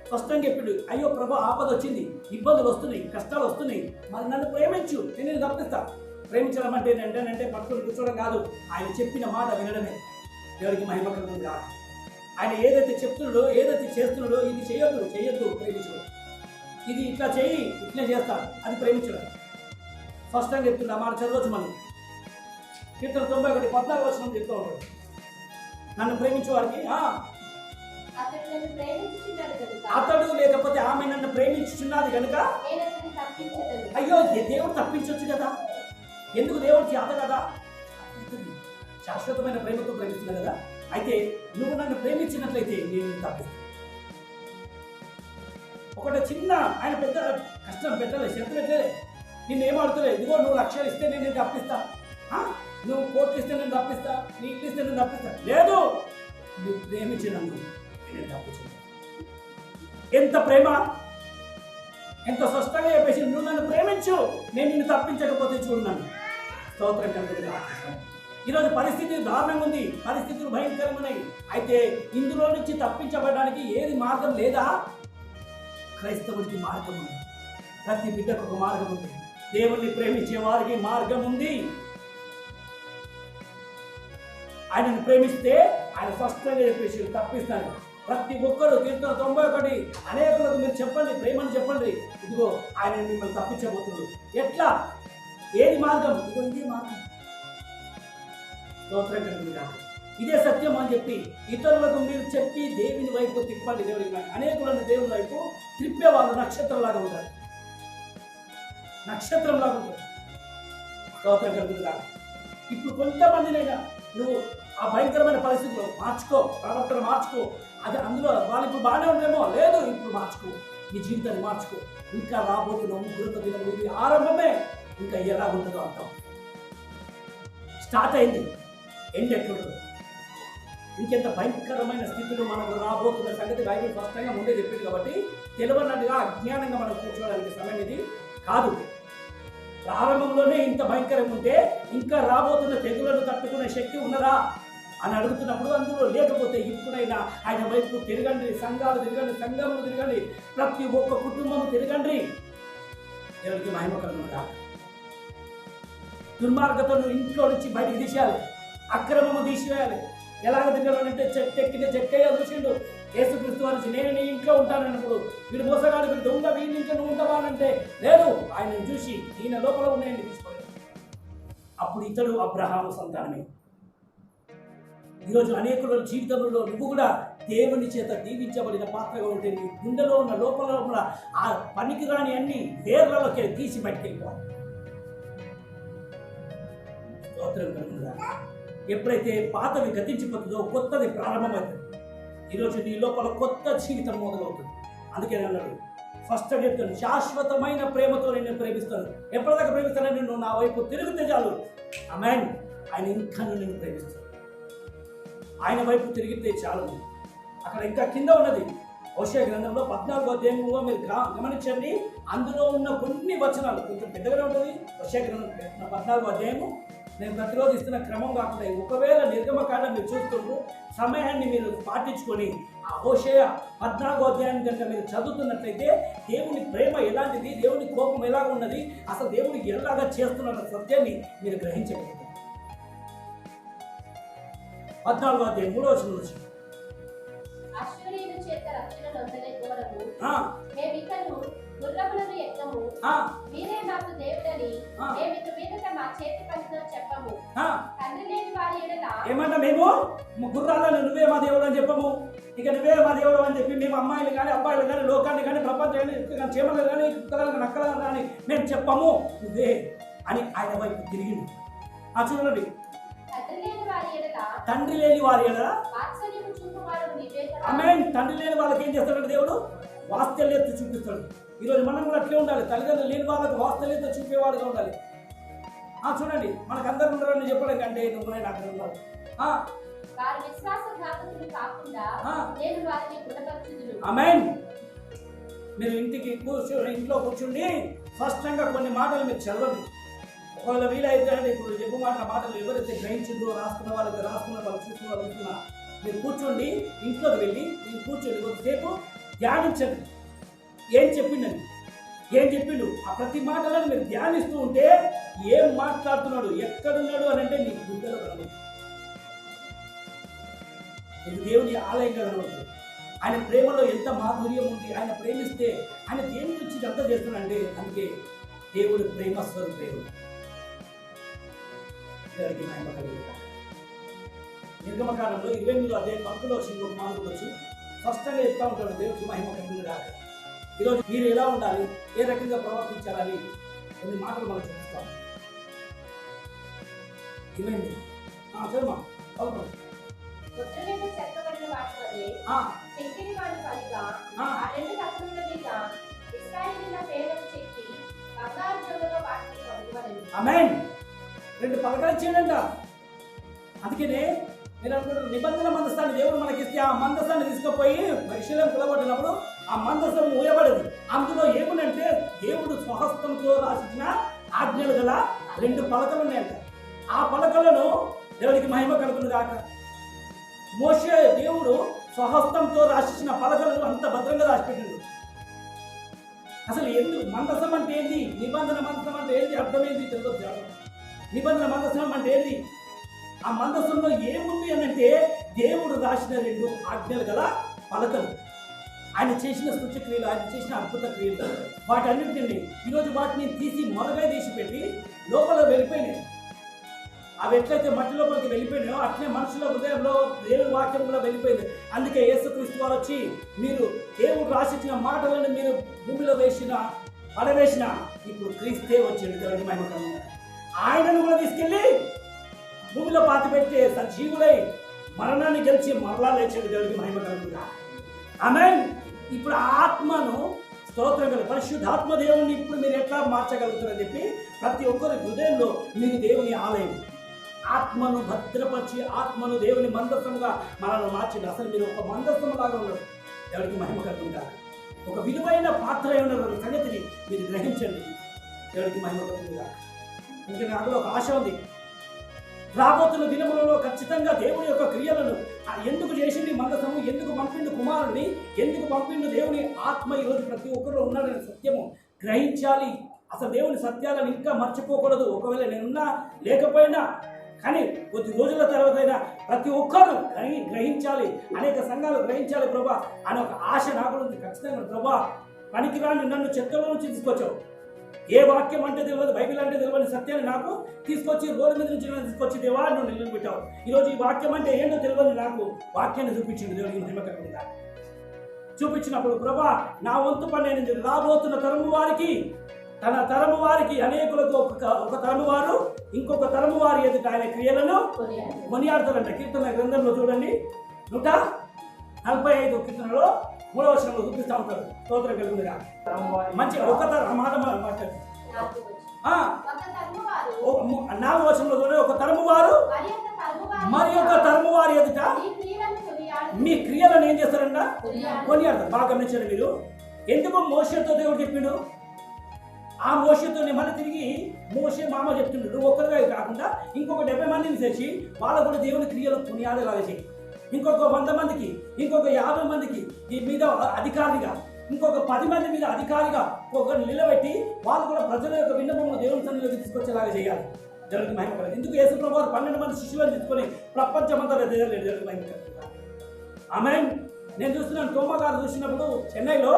స్పష్టంగా చెప్పిండు. అయ్యో ప్రభు, ఆపద వచ్చింది, ఇబ్బందులు వస్తున్నాయి, కష్టాలు వస్తున్నాయి, మరి నన్ను ప్రేమించు, నేను తప్పిస్తాను. ప్రేమించడం అంటే ఏంటంటే పట్టుకుని కూర్చోవడం కాదు, ఆయన చెప్పిన మాట వినడమే. దేవుడికి మహిమ కలుగునుగా. ఆయన ఏదైతే చెప్తున్నాడో, ఏదైతే చేస్తున్నాడో, ఇది చేయొద్దు ప్రేమించడం, ఇది ఇట్లా చేయి, ఇట్లా చేస్తాను, అది ప్రేమించడం. స్పష్టంగా చెప్తున్నా. మాట చదవచ్చు మనం. కీర్తన 91:14 చెప్తూ ఉంటాడు, నన్ను ప్రేమించే వారికి అతడు లేకపోతే ఆమె నన్ను ప్రేమించుచున్నది కనుక అయ్యో దేవుడు తప్పించవచ్చు కదా, ఎందుకు దేవుడు చేత కదా, శాశ్వతమైన ప్రేమతో ప్రేమిస్తున్నా కదా, అయితే నువ్వు నన్ను ప్రేమించినట్లయితే నేను తప్పిస్తాను. ఒకటి చిన్న ఆయన పెద్ద కష్టం పెట్టలే, శ్రద్ధ పెట్టలే, నిన్ను ఏం అడుగుతలే, ఇదిగో నువ్వు 1,00,000 ఇస్తే నేను తప్పిస్తా, నువ్వు 1 కోట్లు ఇస్తే నేను తప్పిస్తా, నీ ఇల్లు ఇస్తే నేను తప్పిస్తా, లేదు, నువ్వు ప్రేమించినందుకు నేను తప్పించు. ఎంత ప్రేమ, ఎంత స్పష్టంగా చెప్పేసి, నువ్వు నన్ను ప్రేమించు, నేను నిన్ను తప్పించకపోతే చూడు నన్ను. స్తోత్రం కలుగుతుంది. ఈరోజు పరిస్థితి దారుణంగా ఉంది, పరిస్థితులు భయంకరంగా ఉన్నాయి, అయితే ఇందులో నుంచి తప్పించబడడానికి ఏది మార్గం లేదా? క్రైస్తవుడికి మార్గం ఉంది, ప్రతి బిడ్డకు ఒక మార్గం ఉంది, దేవుణ్ణి ప్రేమించే వారికి మార్గం ఉంది. ఆయనను ప్రేమిస్తే ఆయన స్పష్టంగా చెప్పేసి తప్పిస్తాను. ప్రతి ఒక్కరు కీర్తన 91 అనేకులకు మీరు చెప్పండి, ప్రేమని చెప్పండి, ఇదిగో ఆయన మిమ్మల్ని తప్పించబోతున్నాడు. ఎట్లా, ఏది మార్గం? ఇదిగో ఇదే మార్గం. ఇదే సత్యం అని చెప్పి ఇతరులకు మీరు చెప్పి దేవుని వైపు తిప్పండి. దేవుడికి అనేకులను దేవుని వైపు తిప్పే వాళ్ళు నక్షత్రంలాగా ఉంటారు, నక్షత్రంలాగా ఉంటారు. స్తోత్రం కలుగుతుందా? ఇప్పుడు కొంతమందినైనా నువ్వు ఆ భయంకరమైన పరిస్థితుల్లో మార్చుకో, ప్రవర్తన మార్చుకో. అది అందులో వాళ్ళు ఇప్పుడు బాగానే ఉండేమో, లేదు, ఇప్పుడు మార్చుకో, నీ జీవితాన్ని మార్చుకో. ఇంకా రాబోతున్న ఉగ్రత దినం ఇది ఆరంభమే, ఇంకా ఎలా ఉంటుందో అర్థం స్టార్ట్ అయింది. ఎండ్ ఎట్లుంటుంది, ఇంకెంత భయంకరమైన స్థితిలో మనకు రాబోతున్న సంగతి బైబిల్ స్పష్టంగా ముందే చెప్పింది. కాబట్టి తెలియనట్టుగా అజ్ఞానంగా మనం కూర్చోవడానికి సమయం ఇది కాదు. ప్రారంభంలోనే ఇంత భయంకరంగా ఉంటే ఇంకా రాబోతున్న తెగులను తట్టుకునే శక్తి ఉన్నదా అని అడుగుతున్నప్పుడు, అందులో లేకపోతే ఇప్పుడైనా ఆయన వైపు తిరగండి, సంఘాలు తిరగండి, సంఘములు తిరగండి, ప్రతి ఒక్క కుటుంబము తిరగండి. దేవుడికి మహిమ కలుగునుగా. దుర్మార్గతను ఇంట్లో నుంచి బయటికి తీసేయాలి, అక్రమము తీసివేయాలి. ఎలాగ తిరగాలంటే చెట్టు ఎక్కితే చెట్టయ్య చూసిండు యేసుక్రీస్తు వారి, నేను నీ ఇంట్లో ఉంటానన్నప్పుడు, వీడు మోసగాడు, వీడు దొంగ, వీడి నుంచి నువ్వు ఉంటావా అంటే లేదు, ఆయనను చూసి ఈయన లోపల ఉన్నాయని తీసుకోలేదు. అప్పుడు ఇతడు అబ్రహాము సంతానమే. ఈరోజు అనేకుల జీవితంలో నువ్వు కూడా దేవుని చేత దీవించబడిన పాత్రగా ఉంటే నీ గుండెలో ఉన్న లోపల ఉన్న ఆ పనికిరాని అన్ని వేర్లలోకి తీసి బయటకెళ్ళిపోవాలి. ఎప్పుడైతే పాతవి గతించిపోతుందో కొత్తది ప్రారంభమవుతుంది. ఈరోజు నీ లోపల కొత్త జీవితం మొదలవుతుంది. అందుకే అన్నాడు, ఫస్ట్ చెప్తాను, శాశ్వతమైన ప్రేమతో నేను ప్రేమిస్తాను. ఎప్పటిదాకా ప్రేమిస్తానని నువ్వు నా వైపు తిరిగితే చాలు. ఆమేన్. ఆయన ఇంకా నిన్ను ప్రేమిస్తాను, ఆయన వైపు తిరిగితే చాలు. అక్కడ ఇంకా కింద ఉన్నది హోషేయ గ్రంథంలో 14వ అధ్యాయంలో మీరు గమనించండి. అందులో ఉన్న కొన్ని వచనాలు కొంచెం పెద్దగానే ఉంటుంది. హోషేయ గ్రంథం 14వ అధ్యాయము నేను ప్రతిరోజు ఇస్తున్న క్రమం కాకుండా, ఒకవేళ నిర్గమకాండం మీరు చూస్తుంటూ సమయాన్ని మీరు పాటించుకొని ఆ హోషేయ 14వ అధ్యాయం కనుక మీరు చదువుతున్నట్లయితే దేవుని ప్రేమ ఎలాంటిది, దేవుని కోపం ఎలాగ ఉన్నది, అసలు దేవుడు ఎలాగా చేస్తున్న సత్యాన్ని మీరు గ్రహించగలుగుతారు. 14వ అధ్యాయం 3వ వచనం నుంచి, మీరే మాకు దేవుడని మేమిక మీదట మా చేతి పనితో చెప్పము. తండ్రి లేని వారి ఎడల ఏమంటా, మేము గుర్రాలను నువ్వే మా దేవుడు అని చెప్పము. ఇక నువ్వే మా దేవుడు అని చెప్పి మేము అమ్మాయిలు కానీ అబ్బాయిలు కానీ లోకాన్ని కానీ ప్రపంచాన్ని కానీ చీమలు కానీ కుక్కలను నక్కలను కానీ మేము చెప్పము, నువ్వే అని ఆయన వైపు తిరిగింది. చూడండి, తండ్రి లేని వారి ఎడల ఆమేన్. తండ్రి లేని వాళ్ళకి ఏం చేస్తాడు దేవుడు? వాత్సల్యత చూపిస్తాడు. ఈరోజు మనం కూడా అట్లే ఉండాలి. తల్లిదండ్రులు లేని వాళ్ళకి వాత్సల్యత చూపేవాడుగా ఉండాలి. చూడండి, మనకు అందరూ ఉండాలని చెప్పడం కంటే నువ్వు అక్కడ ఉండాలి. ఆమేన్. మీరు ఇంట్లో కూర్చుండి స్పష్టంగా కొన్ని మాటలు మీరు చదవండి. ఒకవేళ వీలైతే ఇప్పుడు చెప్పు మాటలు ఎవరైతే గ్రహించిందో రాసుకున్న వాళ్ళకి రాసుకున్న వాళ్ళు చూసుకున్న వాళ్ళు చూస్తున్నా, మీరు కూర్చోండి, ఇంట్లోకి వెళ్ళి మీరు కూర్చోండి, కొద్దిసేపు ధ్యానించండి. ఏం చెప్పిండు ఆ ప్రతి మాటలను మీరు ధ్యానిస్తూ ఉంటే ఏం మాట్లాడుతున్నాడు, ఎక్కడున్నాడు అని అంటే నీకు గుడ్డలో కనబడుతుంది. ఇది దేవుని ఆలయంగా కనబడుతుంది. ఆయన ప్రేమలో ఎంత మాధుర్యం ఉంది. ఆయన ప్రేమిస్తే ఆయన దేని గురించి ఇదంతా చేస్తున్నాడంటే, అందుకే దేవుడు ప్రేమ స్వరూపుడు. నిర్గమకాండంలో 28వ అధ్యాయం 10వ వచనంలో మాటలు వచ్చి స్పష్టంగా చెప్తా ఉంటాడు, దేవుడికి మహిమ కలుగును గాక. ఈరోజు మీరు ఎలా ఉండాలి, ఏ రకంగా ప్రవర్తించాలని కొన్ని మాటలు మనం చూపిస్తాం. ఇవేంటి చదవమా చదువు. ముద్రవేద చెక్కబడిన వాటి వలె చెక్కిన వాడి పనిగా ఆ రెండు రకముల మీద ఇశ్రాయేలీయుల పేర్లను చెక్కి బంగారు జోడులో వాటిని కొనుగోలు. ఆమేన్. రెండు పలకలు చేయండి. అందుకనే నేను అనుకుంటున్నాను, నిబంధన మందస్థాన్ని దేవుడు మనకిస్తే ఆ మందస్థాన్ని తీసుకుపోయి పరిశీలన పిలబడినప్పుడు ఆ మందస్థం ఊయబడదు. అందులో ఏమునంటే దేవుడు స్వహస్తంతో రాసిన ఆజ్ఞలు గల రెండు పలకలు ఉన్నాయంట. ఆ పలకలను దేవుడికి మహిమ కలుగును గాక. మోషే దేవుడు స్వహస్తంతో రాసిన పలకలను అంత భద్రంగా రాసిపెట్టిండు. అసలు ఎందుకు మందసం అంటే ఏంటి, నిబంధన మందసం అంటే ఏంటి, అర్థమైంది తెలియదు. నిబంధన మందసం అంటే ఏంటి, ఆ మందసంలో ఏముంది అని అంటే దేవుడు రాసిన రెండు ఆజ్ఞలు గల పలకలు, ఆయన చేసిన సూచక్రియలు, ఆయన చేసిన అద్భుత క్రియలు, వాటన్నింటినీ ఈరోజు వాటిని తీసి మొదలై తీసి పెట్టి లోపల వెళ్ళిపోయినాయి. అవి ఎట్లయితే మట్టి లోపలికి వెళ్ళిపోయినాయో అట్లే మనుషుల హృదయంలో దేవుని వాక్యం కూడా వెళ్ళిపోయింది. అందుకే యేసుక్రీస్తు వారు వచ్చి మీరు దేవుడు రాసిచ్చిన మాటలను మీరు భూమిలో పడవేసిన ఇప్పుడు క్రీస్తే వచ్చింది. దేవుడికి మహిమ. ఆయనను కూడా తీసుకెళ్ళి భూమిలో పాతిపెట్టే సజీవులై మరణాన్ని గెలిచి మరలా లేచాడు. దేవుడికి మహిమ కలుగుగా. ఆమేన్. ఇప్పుడు ఆత్మను స్తోత్రం కలిగి పరిశుద్ధాత్మ దేవుని ఇప్పుడు మీరు ఎట్లా మార్చగలుగుతారని చెప్పి ప్రతి ఒక్కరి హృదయంలో మీరు దేవుని ఆలయం, ఆత్మను భద్రపరిచి ఆత్మను దేవుని మందస్సంగా మనల్ని మార్చింది. అసలు మీరు ఒక మందస్సం లాగా ఉన్నారు. దేవుడికి మహిమ కలుగుతారు. ఒక విలువైన పాత్ర ఉన్న సంగతిని మీరు గ్రహించండి. దేవుడికి మహిమ కలుగుతారు. అందుకే నాకు ఒక ఆశ ఉంది, రాబోతున్న దినములలో ఖచ్చితంగా దేవుని యొక్క క్రియలను ఎందుకు చేసింది మందసము, ఎందుకు పంపిండు కుమారుని, ఎందుకు పంపిండు దేవుని ఆత్మ ఈరోజు ప్రతి ఒక్కరిలో ఉన్నాడనే సత్యము గ్రహించాలి. అసలు దేవుని సత్యాలను ఇంకా మర్చిపోకూడదు. ఒకవేళ నేనున్నా లేకపోయినా కానీ కొద్ది రోజుల తర్వాత అయినా ప్రతి ఒక్కరు గ్రహించాలి, అనేక సంఘాలు గ్రహించాలి ప్రభా అనే ఒక ఆశ నాకు ఉంది. ఖచ్చితంగా ప్రభా పనికిరాని నన్ను చెత్తలో నుంచి తీసుకొచ్చావు. ఏ వాక్యం అంటే తెలియదు, బైబిల్ అంటే తెలియని సత్యాన్ని నాకు తీసుకొచ్చి రోడ్డు మీద నుంచి తీసుకొచ్చి దేవా నువ్వు నిలబెట్టావు. ఈరోజు ఈ వాక్యం అంటే ఏంటో తెలియదు నాకు వాక్యాన్ని చూపించింది. దేవుడికి మహిమకరంగా చూపించినప్పుడు ప్రభా నా వంతు పని నేను రాబోతున్న తరము వారికి, తన తరము వారికి అనేకులకు ఒక తరము వారు ఇంకొక తరము వారి ఎదుట ఆయన క్రియలను కొనియాడతారంట. కీర్తన గ్రంథంలో చూడండి 145 కీర్తనలో 3వ వచనంలో చూపిస్తూ ఉంటారు. స్తోత్రం కలుగునుగా. మంచిగా ఒక మాట్లాడు 4వ వచనంలో చూడండి, ఒక తరము వారు మరి ఒక తరము వారి ఎదుట మీ క్రియలను ఏం చేస్తారంట, కొనియాడతారు. బాగా గమనించండి మీరు. ఎందుకు మోషేతో దేవుడు చెప్పిండు, ఆ మోషేతో మళ్ళీ తిరిగి మోషే మామ చెప్తుండ్రు, నువ్వు ఒక్కరిగా కాకుండా ఇంకొక 70 మందిని చేసి వాళ్ళ కూడా దేవుని క్రియలు కొనియాడేలాగా చేయి. ఇంకొక 100 మందికి, ఇంకొక 50 మందికి ఈ మీద అధికారిగా, ఇంకొక 10 మంది మీద అధికారిగా ఒకరిని నిలబెట్టి వాళ్ళు కూడా ప్రజల యొక్క విన్నపమును దేవుని సన్నిధిలోకి తీసుకొచ్చేలాగా చేయాలి. దేవునికి మహిమ కలుగును. ఎందుకు యేసు ప్రభువు 12 మంది శిష్యులను తీసుకొని ప్రపంచమంతా దేవునికి మహిమ కలుగును. ఆమేన్. నేను చూస్తున్నాను, టోమా గారు చూసినప్పుడు చెన్నైలో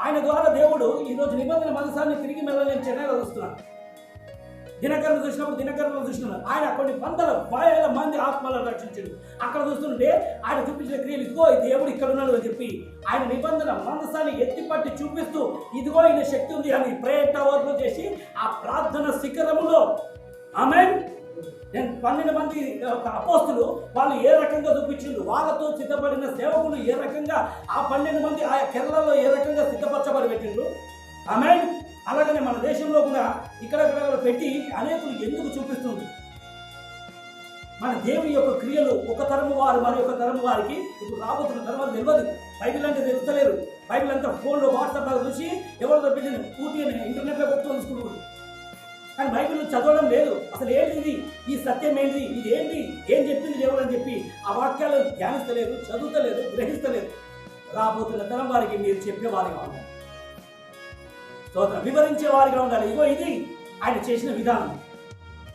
ఆయన ద్వారా దేవుడు ఈరోజు నిబంధన మందసాన్ని తిరిగి నేను చెన్నైలో చూస్తున్నాను. దినకరణ చూసినప్పుడు ఆయన కొన్ని 100,000 మంది ఆత్మలను రక్షించాడు. అక్కడ చూస్తుంటే ఆయన చూపించిన క్రియలు, ఇదిగో దేవుడు ఇక్కడ ఉన్నాడు అని చెప్పి ఆయన నిబంధన మందసాన్ని ఎత్తిపట్టి చూపిస్తూ ఇదిగో ఈయన శక్తి ఉంది అని ప్రేయర్ టవర్లో చేసి ఆ ప్రార్థన శిఖరములో ఆమేన్. నేను 12 మంది అపోస్తులు వాళ్ళు ఏ రకంగా చూపించిండు, వాళ్ళతో సిద్ధపడిన సేవకులు ఏ రకంగా ఆ 12 మంది ఆ కేరళలో ఏ రకంగా సిద్ధపరచబడి పెట్టిండ్రు. ఆమేన్. అలాగనే మన దేశంలో కూడా ఇక్కడ పెట్టి అనేకులు ఎందుకు చూపిస్తుంది. మన దేవుని యొక్క క్రియలు ఒక తరము వారు మరి ఒక తరము వారికి ఇప్పుడు రాబోతున్న తరం తెలియదు. బైబిల్ అంటే తెలుస్తలేరు. బైబిల్ అంతా ఫోన్లో వాట్సాప్లో చూసి ఎవరితో పెట్టిన పూర్తిగా ఇంటర్నెట్లో పెట్టుకొని తీసుకుంటున్నారు. కానీ బైబిల్ చదవడం లేదు. అసలు ఏంటిది, ఈ సత్యం ఏంటి, ఇది ఏంటి, ఏం చెప్పింది దేవుడు అని చెప్పి ఆ వాక్యాలు ధ్యానిస్తలేరు, చదువుతలేరు, గ్రహిస్తలేరు. రాబోతున్న తరం వారికి మీరు చెప్పేవారిగా ఉండాలి, వివరించే వారిగా ఉండాలి. ఇగో ఇది ఆయన చేసిన విధానం.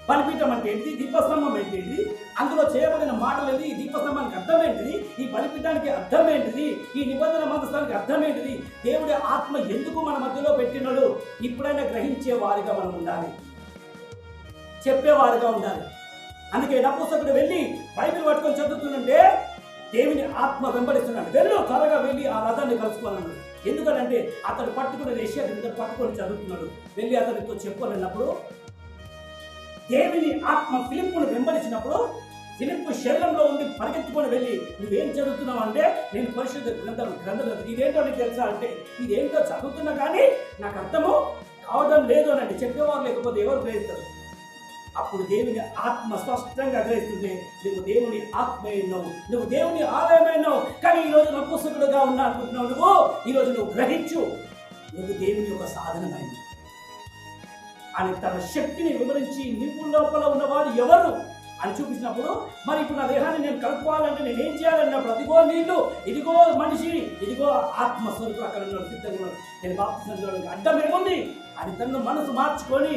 బలిపీఠం అంటే ఏంటిది, దీపస్తంభం ఏంటిది, అందులో చేయబడిన మాటలు ఏంటి, ఈ దీపస్తంభానికి అర్థం ఏంటిది, ఈ బలిపీఠానికి అర్థం ఏంటిది, ఈ నిబంధన మందసానికి అర్థం ఏంటిది, దేవుడి ఆత్మ ఎందుకు మన మధ్యలో పెట్టినాడు, ఇప్పుడైనా గ్రహించే వారిగా మనం ఉండాలి, చెప్పేవారిగా ఉండాలి. అందుకే నపుంసకుడు వెళ్ళి బైబిల్ పట్టుకొని చదువుతుంటే దేవుని ఆత్మ వెంబడిస్తున్నాడు. వెళ్ళు, త్వరగా వెళ్ళి ఆ రథాన్ని కలుసుకోవాలన్నాడు. ఎందుకనంటే అతడు పట్టుకుని యెషయా గ్రంథం పట్టుకొని చదువుతున్నాడు. వెళ్ళి అతనితో చెప్పుకోనప్పుడు దేవుని ఆత్మ ఫిలిప్పును వెంబడించినప్పుడు ఫిలిప్పు శరీరంలో ఉండి పరిగెత్తుకొని వెళ్ళి నువ్వేం చదువుతున్నావు అంటే నేను పరిశుద్ధ గ్రంథం ఇదేంటో నీకు తెలుసా అంటే ఇదేంటో చదువుతున్నా కానీ నాకు అర్థము కావడం లేదు అని చెప్పేవారు లేకపోతే ఎవరు గ్రహిస్తారు? అప్పుడు దేవుని ఆత్మ స్పష్టంగా గ్రహిస్తుంది, నువ్వు దేవుని ఆత్మ అయినావు, నువ్వు దేవుని ఆలయమైనావు. కానీ ఈరోజు నపుంసకుడుగా ఉన్నా అనుకుంటున్నావు. నువ్వు ఈరోజు నువ్వు గ్రహించు, నువ్వు దేవుని యొక్క సాధనమైనవు అని తన శక్తిని వివరించి నువ్వు లోపల ఉన్నవాడు ఎవరు అని చూపించినప్పుడు మరి ఇప్పుడు నా దేహాన్ని నేను కలుపుకోవాలంటే నేను ఏం చేయాలన్నప్పుడు అదిగో నీళ్ళు, ఇదిగో మనిషి, ఇదిగో ఆత్మస్వరూపుడు అక్కడ ఉన్నాడు, సిద్ధంగా ఉన్నాడు, నేను బాప్తిసం చేయడానికి అడ్డం ఏముంది అని తన మనసు మార్చుకొని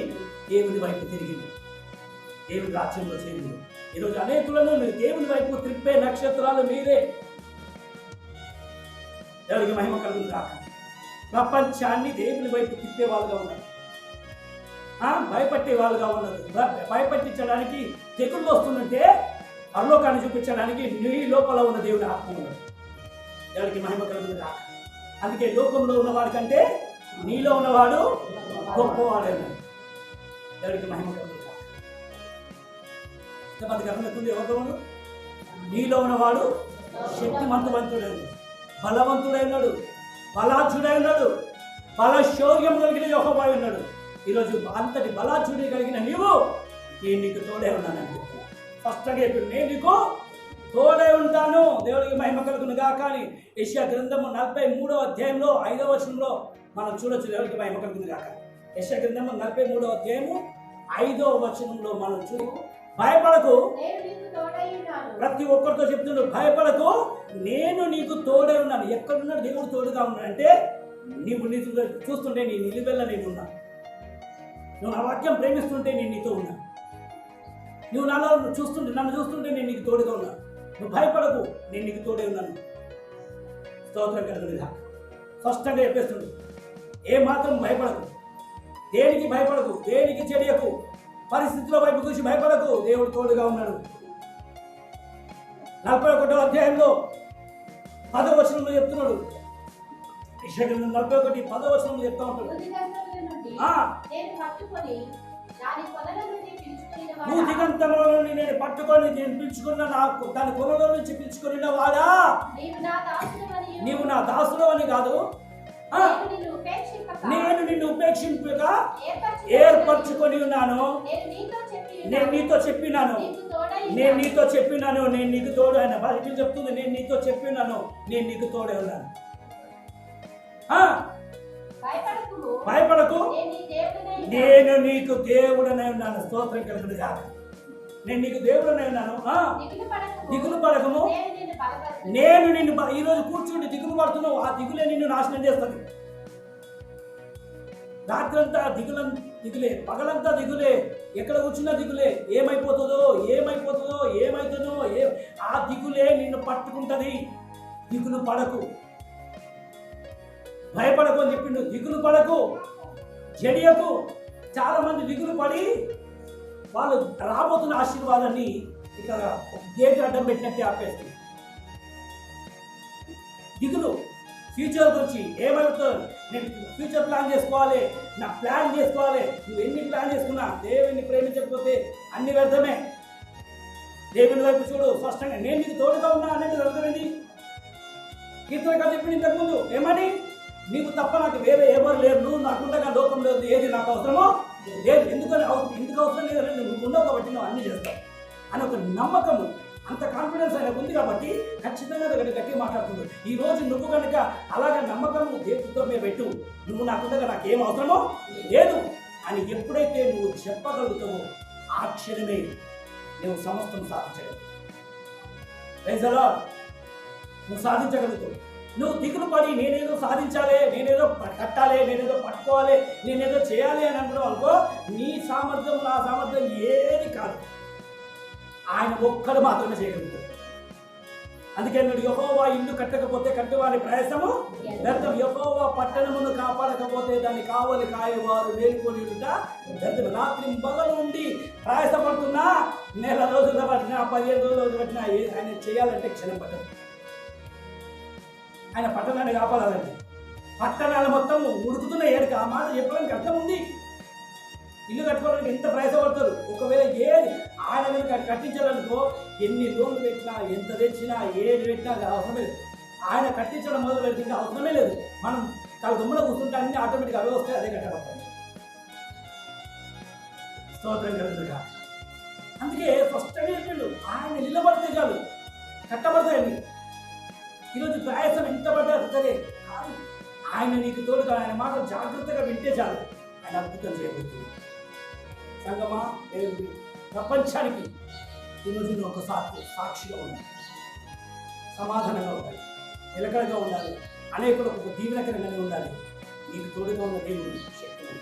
దేవుని వైపు తిరిగింది, దేవుని రాజ్యంలో చేరింది. ఈరోజు అనేకులను మీరు దేవుని వైపు త్రిప్పే నక్షత్రాలు మీరే. దేవుడికి మహిమ కలుగును గాక. ప్రపంచాన్ని దేవుని వైపు తిప్పే వాళ్ళుగా ఉన్నారు, భయపట్టే వాళ్ళుగా ఉన్నది. భయపట్టించడానికి తెగుళ్ళు వస్తుందంటే పరలోకాన్ని చూపించడానికి నీ లోపల ఉన్న దేవుని ఆత్మ ఉన్నాడు. దేవుడికి మహిమ కలుగును గాక. అందుకే లోకంలో ఉన్నవాడి కంటే నీలో ఉన్నవాడు గొప్పవాడైనాడు. దేవుడికి మహిమ కలుగును గాక. ఎంతమందికి అర్థమవుతుంది? ఎవరు? నీలో ఉన్నవాడు శక్తిమంతుడైనాడు, బలవంతుడైనాడు, బలాఢ్యుడైనాడు, బలశౌర్యం కలిగిన యెహోవా ఉన్నాడు. ఈరోజు అంతటి బలాఢ్యుడి కలిగిన నీవు నేను నీకు తోడే ఉన్నానండి. ఫస్ట్ చెప్పి నేను నీకు తోడే ఉంటాను. దేవుడికి మహిమ కలుగును గాక అని యెషయా గ్రంథము 43వ అధ్యాయంలో 5వ వచనంలో మనం చూడొచ్చు. దేవుడికి మహిమ కలుగును గాక. యెషయా గ్రంథము 43వ అధ్యాయము 5వ వచనంలో మనం చూడు, భయపడకు, ప్రతి ఒక్కరితో చెప్తున్నాడు, భయపడకు, నేను నీకు తోడే ఉన్నాను. ఎక్కడున్నాడు దేవుడు తోడుగా ఉన్నాడంటే నీవు చూస్తుంటే నీ నిలువెల్ల నేను ఉన్నాను, నువ్వు నా వాక్యం ప్రేమిస్తుంటే నేను నీతో ఉన్నా, నువ్వు నాలో నన్ను చూస్తుంటే నేను నీకు తోడుగా ఉన్నాను. నువ్వు భయపడకు, నేను నీకు తోడే ఉన్నాను. స్తోత్రం కలుగునుగా. స్పష్టంగా చెప్పేస్తుంది, ఏ మాత్రం భయపడకు, దేనికి భయపడకు, దేనికి చెడియకు, పరిస్థితుల వైపు చూసి భయపడకు, దేవుడు తోడుగా ఉన్నాడు. 41వ అధ్యాయంలో 10వ వచనంలో చెప్తున్నాడు. యెషయా 41 10వ వచనంలో చెప్తా ఉంటాడు, నువ్వు దిగంతంలో నుండి నేను పట్టుకొని నేను పిలుచుకున్న నాకు దాని కొలలో నుంచి పిలుచుకున్న వాడా, నీవు నా దాసుడు అని కాదు, నేను నిన్ను ఉపేక్షింపగా ఏర్పరచుకొని ఉన్నాను, నేను నీతో చెప్పినాను, నేను నీతో చెప్పినాను, నేను నీకు తోడు. ఆయన బైబిల్ చెప్తుంది, నేను నీతో చెప్పినాను, నేను నీకు తోడే ఉన్నాను. భయపడకు, నేను నీకు దేవుడనై ఉన్నాను. స్తోత్రం కలుగును గాక. నేను నీకు దేవుడనై ఉన్నాను. దిగులు పడకము, నేను నిన్ను. ఈరోజు కూర్చుండి దిగులు పడుతున్నావు, ఆ దిగులే నిన్ను నాశనం చేస్తుంది. రాత్రంతా దిగులే, పగలంతా దిగులే, ఎక్కడ కూర్చున్నా దిగులే, ఏమైపోతుందో ఏమైతుందో ఆ దిగులే నిన్ను పట్టుకుంటది. దిగులు పడకు, భయపడకు అని చెప్పిండు. దిగులు పడకు, జడియకు. చాలా మంది దిగులు పడి వాళ్ళు రాబోతున్న ఆశీర్వాదాన్ని ఇక్కడ గేటు అడ్డం పెట్టినట్టే ఆపేస్తుంది. దిగులు ఫ్యూచర్ గురించి ఏమవుతుంది, నేను ఫ్యూచర్ ప్లాన్ చేసుకోవాలి, నా ప్లాన్ చేసుకోవాలి. నువ్వు ఎన్ని ప్లాన్ చేసుకున్నా దేవుని ప్రేమించకపోతే అన్ని వ్యర్థమే. దేవుని వైపు చూడు, స్పష్టంగా నేను నీకు తోడుగా ఉన్నా అనేది అర్థమైంది. కీర్తనగా చెప్పింది ఇంతకుముందు ఏమని, నీకు తప్ప నాకు వేరే ఎవరు లేరు, నువ్వు నాకుండగా లోకం లేదు, ఏది నాకు అవసరమో లేదు, ఎందుకు అవసరం లేదంటే నువ్వు ఉండవు కాబట్టి నువ్వు అన్ని చేస్తావు అని ఒక నమ్మకము, అంత కాన్ఫిడెన్స్ ఆయనకు ఉంది కాబట్టి ఖచ్చితంగా గట్టిగా మాట్లాడుతుంది. ఈ రోజు నువ్వు కనుక అలాగే నమ్మకము దేవుడితో మీద పెట్టు, నువ్వు నాకుండగా నాకేం అవసరమో లేదు అని ఎప్పుడైతే నువ్వు చెప్పగలుగుతావో ఆ క్షణమే నువ్వు సమస్తం సాధించగలవు. Praise the lord. నువ్వు సాధించగలుగుతావు. నువ్వు దిగులు పడి నేనేదో సాధించాలి, నేనేదో కట్టాలి, నేనేదో పట్టుకోవాలి, నేనేదో చేయాలి అని అంటున్నావు అనుకో, నీ సామర్థ్యం నా సామర్థ్యం ఏది కాదు, ఆయన ఒక్కడు మాత్రమే చేయగలుగుతాడు. అందుకే నువ్వు యెహోవా ఇల్లు కట్టకపోతే కట్టువారి ప్రయాసము వ్యర్థం, యెహోవా పట్టణమును కాపాడకపోతే దాన్ని కావలి కాయేవారు మేలుకొని వ్యర్థం. రాత్రి పగలు ఉండి ప్రయాసపడుతున్నా, నెల రోజులు పట్టినా 15 రోజులు పట్టినా ఆయన చేయాలంటే క్షణం పట్టదు. ఆయన పట్టణాన్ని కాపాడాలండి. పట్టణాలు మొత్తం ఉడుకుతున్న ఏడుక ఆ మాట చెప్పడానికి అర్థం ఉంది. ఇల్లు కట్టుకోవడానికి ఎంత ప్రయాసపడతారు. ఒకవేళ ఏది ఆయన కనుక కట్టించాలనుకో ఎన్ని లోన్లు పెట్టినా ఎంత తెచ్చినా ఏది పెట్టినా అది అవసరమే లేదు. ఆయన కట్టించడం మొదలు పెడితే అవసరమే లేదు. మనం తల దుమ్ములో కూర్చుంటే అన్ని ఆటోమేటిక్గా అవే వస్తాయి, అదే కట్టబడతాయి. స్తోత్రం కలుగుతుందిగా. అందుకే స్పష్టంగా చెప్పిండు, ఆయన నిలబడితే చాలు కట్టబడతాయండి. ఈరోజు ప్రయాసం ఎంత పడ్డా సరే కాదు, ఆయన నీకు తోడుగా ఆయన మాటలు జాగ్రత్తగా వింటే చాలు ఆయన అద్భుతం చేయబోతుంది. సంగమా, దేవుడి ప్రపంచానికి ఈరోజు నువ్వు ఒక సాక్షిగా ఉండాలి, సమాధానంగా ఉండాలి, నిలకడగా ఉండాలి, అనేకులకు ఒక దీవెనకరంగానే ఉండాలి. నీకు తోడుగా ఉన్న దేవుడి శక్తిని